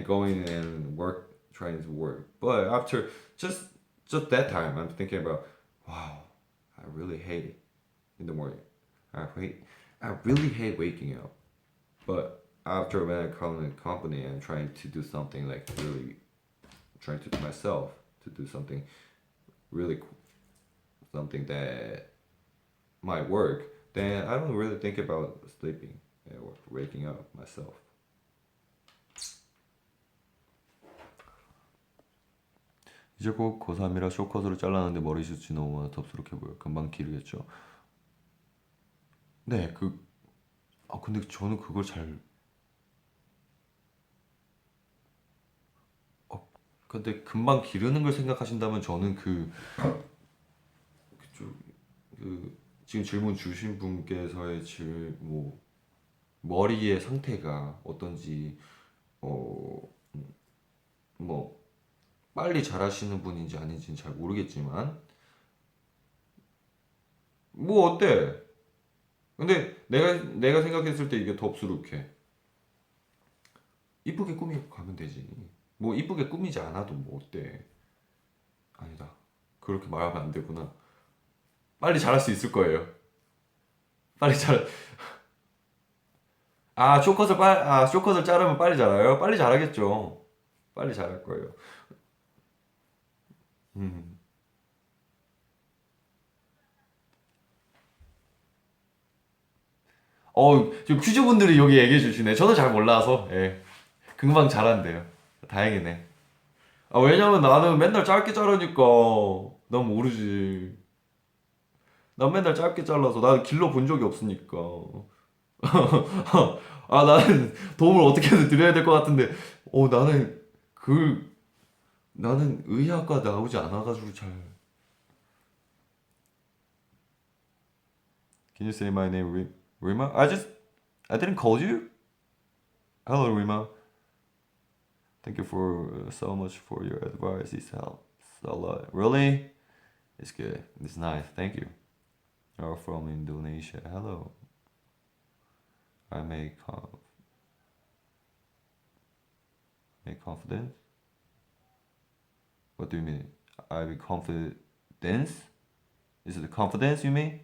going and trying to work. But after just just that time, I'm thinking about, wow, I really hate it in the morning. I really hate waking up. But after when I come in the company and trying to do something like really trying to do myself to do something really something that might work, then I don't really think about sleeping or waking up myself. 이제 곧 고3이라 숏컷으로 잘랐는데 머리숱이 너무 많아 덥수룩해 보여. 금방 기르겠죠? 네, 근데 저는 그걸 근데 금방 기르는 걸 생각하신다면 저는 그쪽, 지금 질문 주신 분께서의 머리의 상태가 어떤지, 어, 뭐, 빨리 자라시는 분인지 아닌지는 잘 모르겠지만, 뭐 어때? 근데 내가 생각했을 때 이게 덥수룩해. 이쁘게 꾸미고 가면 되지. 뭐 이쁘게 꾸미지 않아도 뭐 어때? 아니다. 그렇게 말하면 안 되구나. 빨리 자랄 수 있을 거예요. 빨리 잘. 쇼컷을 자르면 빨리 자라요? 빨리 자라겠죠. 빨리 자랄 거예요. 음. 지금 퀴즈분들이 여기 얘기해 주시네. 저도 잘 몰라서. 예. 금방 자란대요. 다행이네. 왜냐면 나는 맨날 짧게 자르니까 난 모르지. 난 맨날 짧게 잘라서 나는 길러 본 적이 없으니까. 나는 도움을 어떻게든 드려야 될 것 같은데, 나는 그 나는 의학과 나오지 않아가지고 잘. Can you say my name, Rima? I didn't call you. Hello, Rima. Thank you for so much for your advice. It helps a lot. Really? It's good. It's nice. Thank you. You're from Indonesia. Hello. I make confidence. What do you mean? I be confidence? Is it confidence you mean?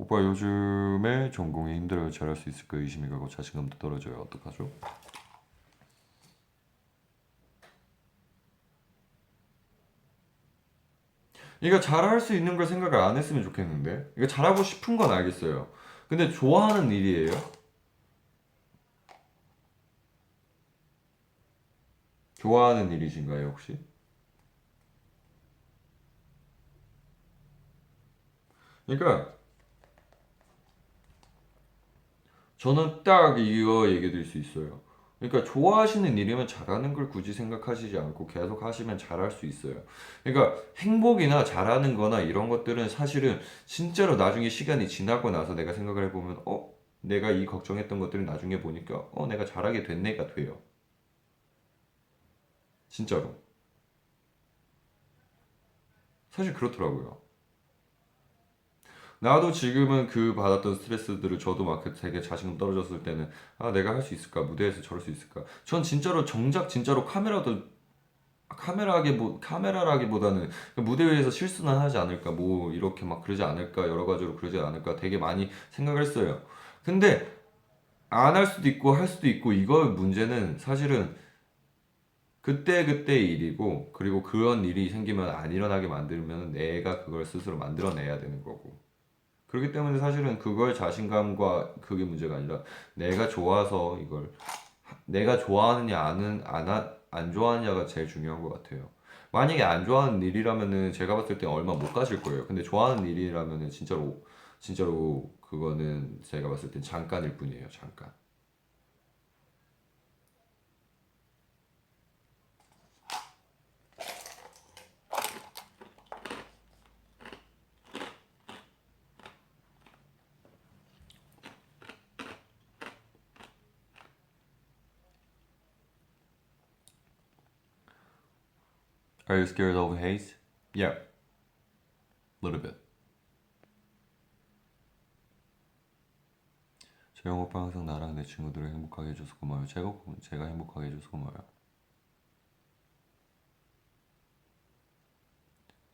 오빠 요즘에 전공이 힘들어요. 잘할 수 있을까 의심이 가고 자신감도 떨어져요. 어떡하죠? 이거 잘할 수 있는 걸 생각을 안 했으면 좋겠는데. 이거 잘하고 싶은 건 알겠어요. 근데 좋아하는 일이에요? 좋아하는 일이신가요, 혹시? 그러니까 저는 딱 이거 얘기 드릴 수 있어요. 그러니까 좋아하시는 일이면 잘하는 걸 굳이 생각하시지 않고 계속 하시면 잘할 수 있어요. 그러니까 행복이나 잘하는 거나 이런 것들은 사실은 진짜로 나중에 시간이 지나고 나서 내가 생각을 해보면 내가 이 걱정했던 것들을 나중에 보니까 내가 잘하게 됐네가 돼요. 진짜로. 사실 그렇더라고요. 나도 지금은 그 받았던 스트레스들을 저도 막 되게 자신감 떨어졌을 때는 내가 할 수 있을까? 무대에서 저럴 수 있을까? 전 진짜로 정작 진짜로 카메라라기보다는 무대 위에서 실수는 하지 않을까? 뭐 이렇게 막 그러지 않을까? 여러 가지로 그러지 않을까? 되게 많이 생각을 했어요. 근데 안 할 수도 있고 할 수도 있고 이거 문제는 사실은 그때그때 일이고 그리고 그런 일이 생기면 안 일어나게 만들면 내가 그걸 스스로 만들어내야 되는 거고 그렇기 때문에 사실은 그걸 자신감과 그게 문제가 아니라 내가 좋아서 이걸 내가 좋아하느냐 안 좋아하느냐가 제일 중요한 것 같아요. 만약에 안 좋아하는 일이라면은 제가 봤을 때 얼마 못 가실 거예요. 근데 좋아하는 일이라면은 진짜로 그거는 제가 봤을 때 잠깐일 뿐이에요. 잠깐. Are you scared of haze? Yeah, little bit. 재영 오빠 항상 나랑 내 친구들을 행복하게 해줘서 고마워요. 제가 행복하게 해줘서 고마워요.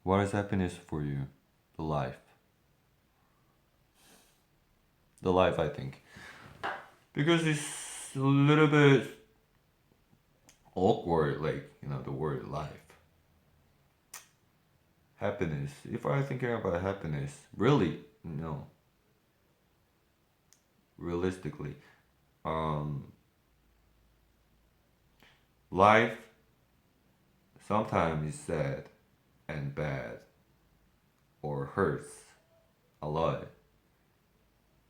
What is happiness for you? The life. The life, I think. Because it's a little bit awkward, like, the word life. Happiness. If I'm thinking about happiness, really, no. Realistically, um, life sometimes is sad and bad or hurts a lot.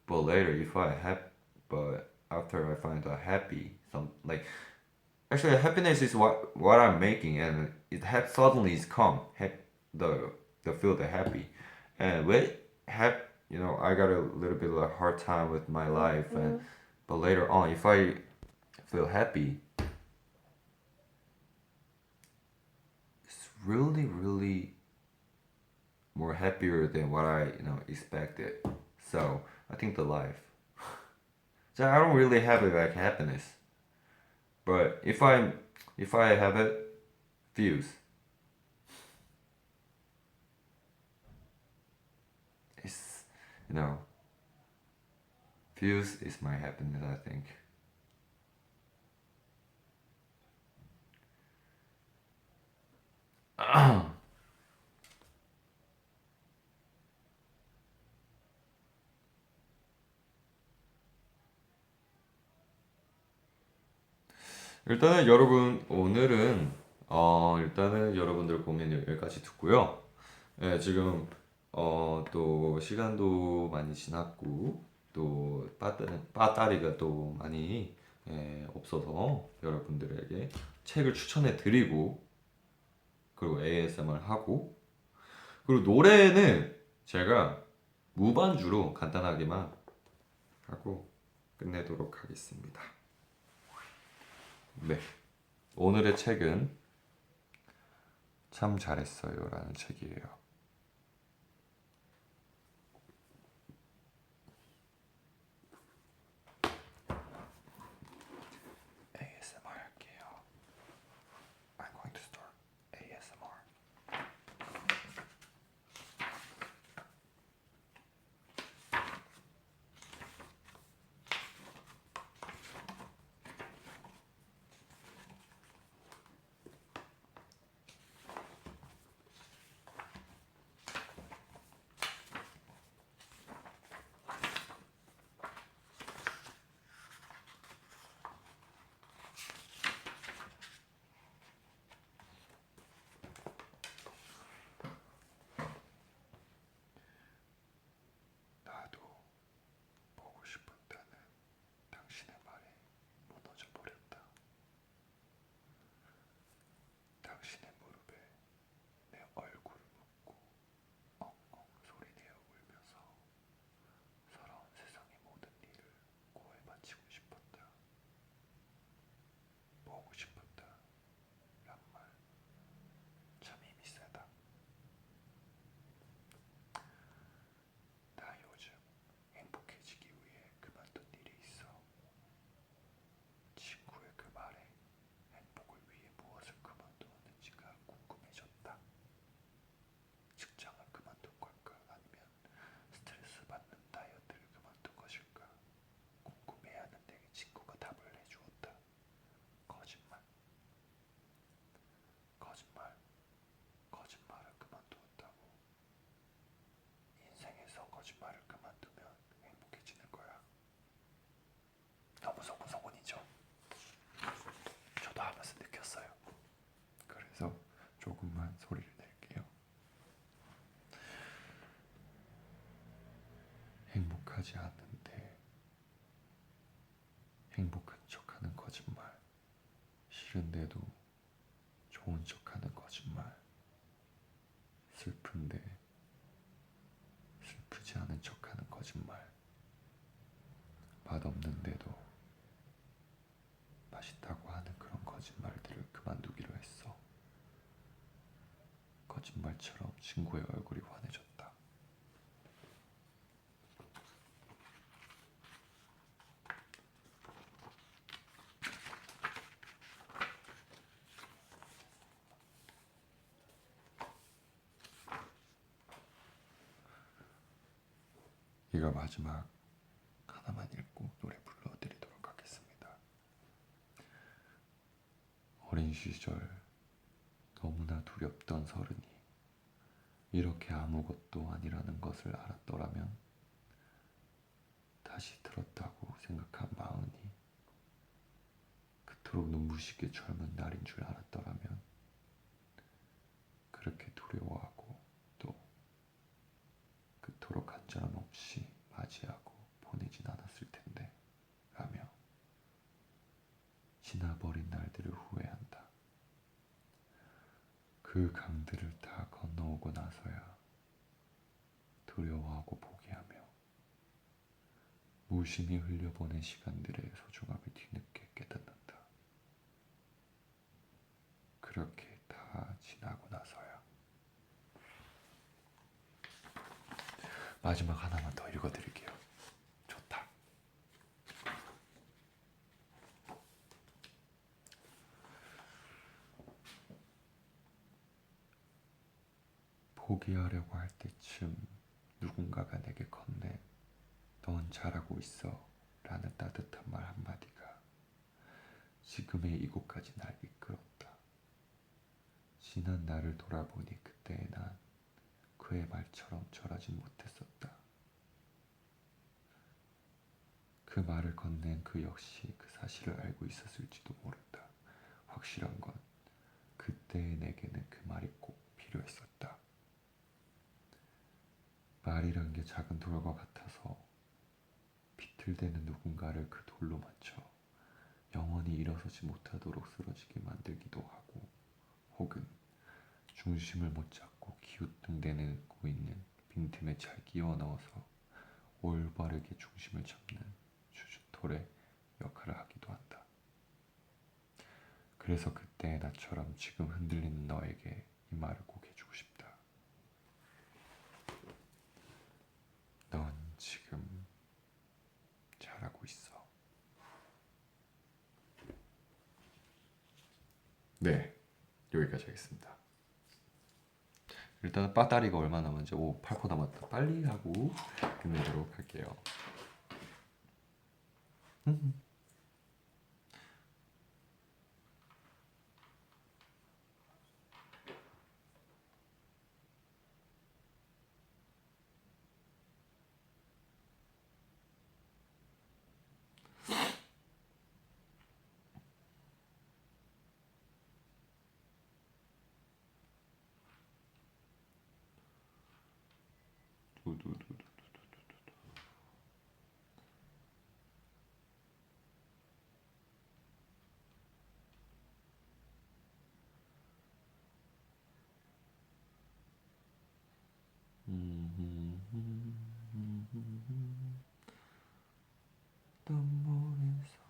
But later, if I have, but after I find out happy, some like actually happiness is what I'm making, and suddenly it's come. The feel the happy, and with I got a little bit of a hard time with my life, and but later on, if I feel happy, it's really more happier than what I expected. So I think the life. So I don't really have it like happiness, but if I have it, feels it's you know feels is my happiness. I think. 일단은 여러분 오늘은 일단은 여러분들 고민 여기까지 듣고요. 예, 지금 또 시간도 많이 지났고 또 빠따리가 또 많이 없어서 여러분들에게 책을 추천해 드리고 그리고 ASMR 하고 그리고 노래는 제가 무반주로 간단하게만 하고 끝내도록 하겠습니다. 네. 오늘의 책은 참 잘했어요 라는 책이에요. ASMR 할게요. I'm going to start ASMR. 행복하지 않은데 행복한 척하는 거짓말, 싫은데도 좋은 척하는 거짓말, 슬픈데 슬프지 않은 척하는 거짓말, 맛없는데도 맛있다고 하는 그런 거짓말들을 그만두기로 했어. 거짓말처럼 친구의 얼굴이 환해졌다. 이거 마지막 하나만 읽고 노래 불러드리도록 하겠습니다. 어린 시절 너무나 두렵던 서른이 이렇게 아무것도 아니라는 것을 알았더라면, 다시 들었다고 생각한 마흔이 그토록 눈부시게 젊은 날인 줄 알았더라면, 그렇게 두려워하고 또 그토록 간절함 없이 맞이하고 보내진 않았을 텐데 라며 지나버린 날들을 후회한다. 그 강들을 다 건너오고 나서야 두려워하고 포기하며 무심히 흘려보낸 시간들의 소중함을 뒤늦게 깨닫는다. 그렇게 다 지나고 나서야. 마지막 하나만 더 읽어드릴게요. 좋다. 포기하려고 할 때쯤 누군가가 내게 건넨 "넌 잘하고 있어" 라는 따뜻한 말 한마디가 지금의 이곳까지 날 이끌었다. 지난 나를 돌아보니 그때의 난 그의 말처럼 절하진 못했었다. 그 말을 건넨 그 역시 그 사실을 알고 있었을지도 모른다. 확실한 건 그때의 내게는 그 말이 꼭 필요했었다. 말이란 게 작은 돌과 같아서 비틀대는 누군가를 그 돌로 맞춰 영원히 일어서지 못하도록 쓰러지게 만들기도 하고, 혹은 중심을 못 잡고 기우뚱대고 있는 빈틈에 잘 끼워 넣어서 올바르게 중심을 잡는 주춧돌의 역할을 하기도 한다. 그래서 그때의 나처럼 지금 흔들리는 너에게 이 말을 꼭 해주고 싶다. 넌 지금 잘하고 있어. 네, 여기까지 하겠습니다. 일단은 빠따리가 얼마 남았는지, 8% 남았다. 빨리 하고 끝내도록 할게요. 두두두두. 눈물에서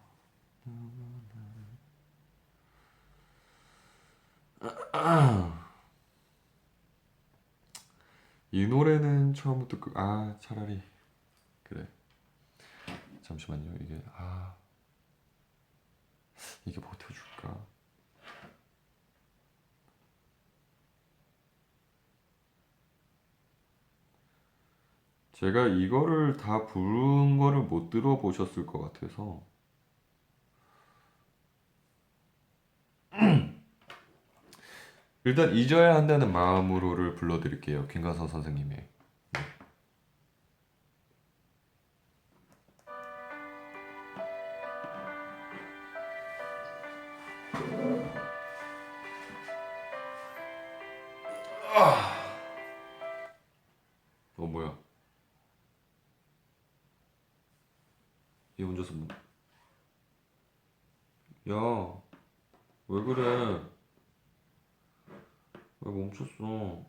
이 노래는 처음부터 차라리 그래. 잠시만요. 이게 버텨줄까? 제가 이거를 다 부른 거를 못 들어보셨을 것 같아서 일단 잊어야 한다는 마음으로를 불러드릴게요. 김가선 선생님의. 뭐야? 얘 혼자서 뭐... 야, 왜 그래? 왜 멈췄어?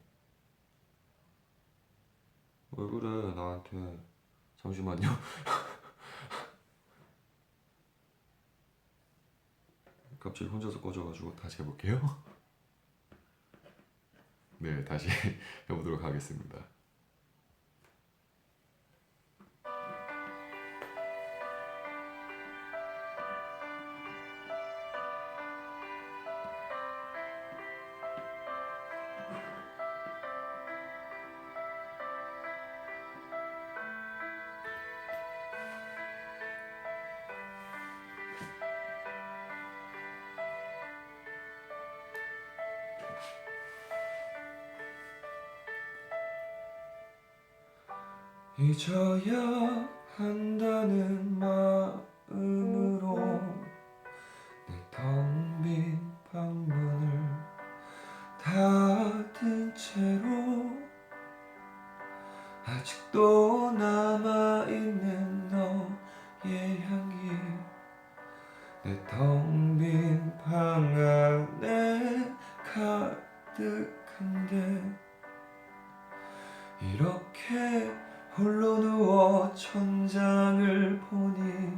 왜 그래 나한테? 잠시만요. 갑자기 혼자서 꺼져가지고 다시 해볼게요. 네, 다시 해보도록 하겠습니다. 잊어야 한다는 마음으로 내 텅 빈 방문을 닫은 채로 아직도 남아있는 너의 향기 내 텅 빈 방 안에 가득한데 이렇게 홀로 누워 천장을 보니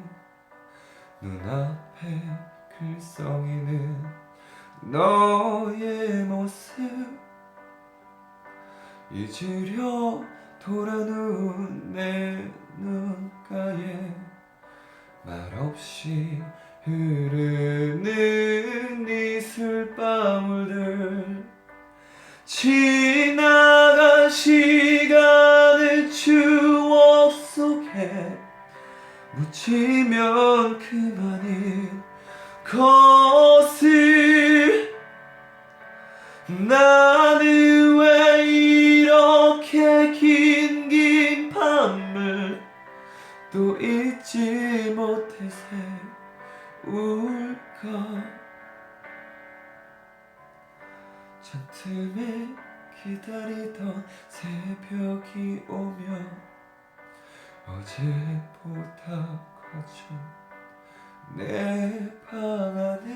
눈앞에 글썽이는 너의 모습 잊으려 돌아누운 내 눈가에 말없이 흐르는 이슬방울들 지나간 시간의 추억 속에 묻히면 그만인 것을 나는 왜 이렇게 긴 밤을 또 잊지 못해 세울까 잔틈에 기다리던 새벽이 오면 어제보다 커진 내 방 안에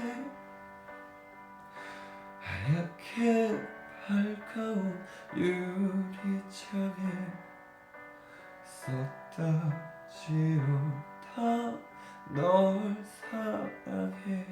하얗게 밝아온 유리창에 썼다 지웠다 널 사랑해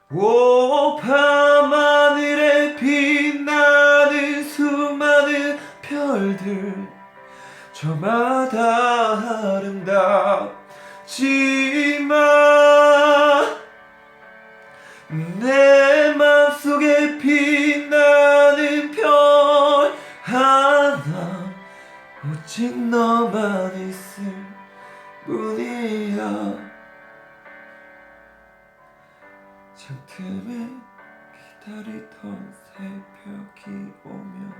오 밤하늘에 빛나는 수많은 별들 저마다 아름답지만 내 맘속에 빛나는 별 하나 오직 너만 있을 뿐이야 잔틈에 기다리던 새벽이 오면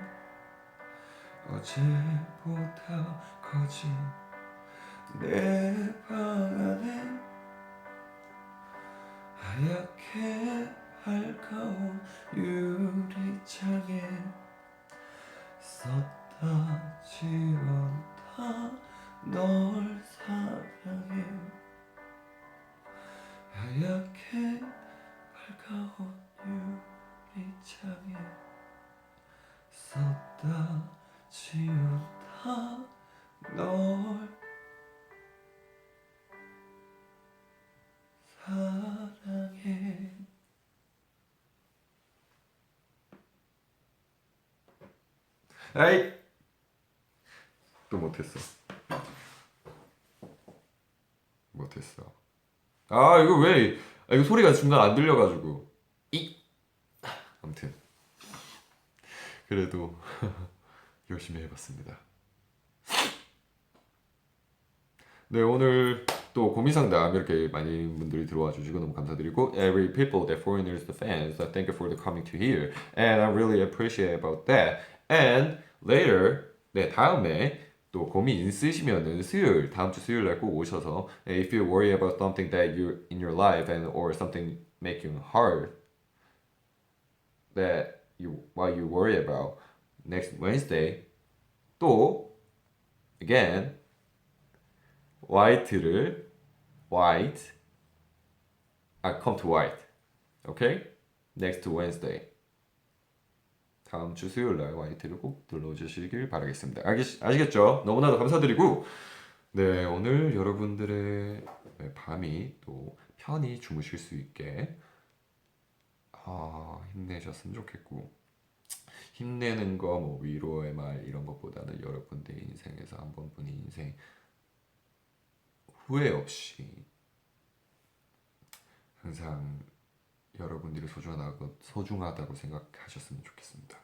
어제보다 커진 내 방 안에 하얗게 밝아온 유리창에 썼다 지웠다 널 사랑해 하얗게 밝아온 유리창에 썼다 지웠다 널 사랑해 아이 또 못했어 아 이거 왜 아, 이거 소리가 중간 안 들려가지고 이 아무튼 그래도 열심히 해봤습니다. 네, 오늘 또 고민 상담 이렇게 많은 분들이 들어와 주시고 너무 감사드리고 every people, the foreigners, the fans, thank you for the coming to here and I really appreciate about that. And later, 네, 다음에 또 고민 있으시면은 수요일 다음 주 수요일 날 꼭 오셔서 if you worry about something that you in your life and or something making hard that you what you worry about next Wednesday 또 again white를 white come to white okay next Wednesday 다음 주 수요일 날 화이트를 꼭 눌러주시길 바라겠습니다. 아시겠죠? 너무나도 감사드리고 네 오늘 여러분들의 밤이 또 편히 주무실 수 있게 힘내셨으면 좋겠고 힘내는 거 뭐 위로의 말 이런 것보다는 여러분들의 인생에서 한 번뿐인 인생 후회 없이 항상 여러분들이 소중하다고 생각하셨으면 좋겠습니다.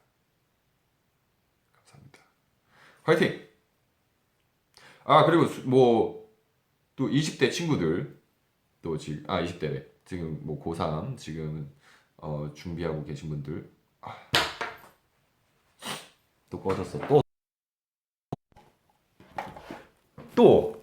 감사합니다. 화이팅! 그리고 뭐 또 20대 친구들 또 지금 20대래 지금 뭐 고3 지금 준비하고 계신 분들 또 꺼졌어 또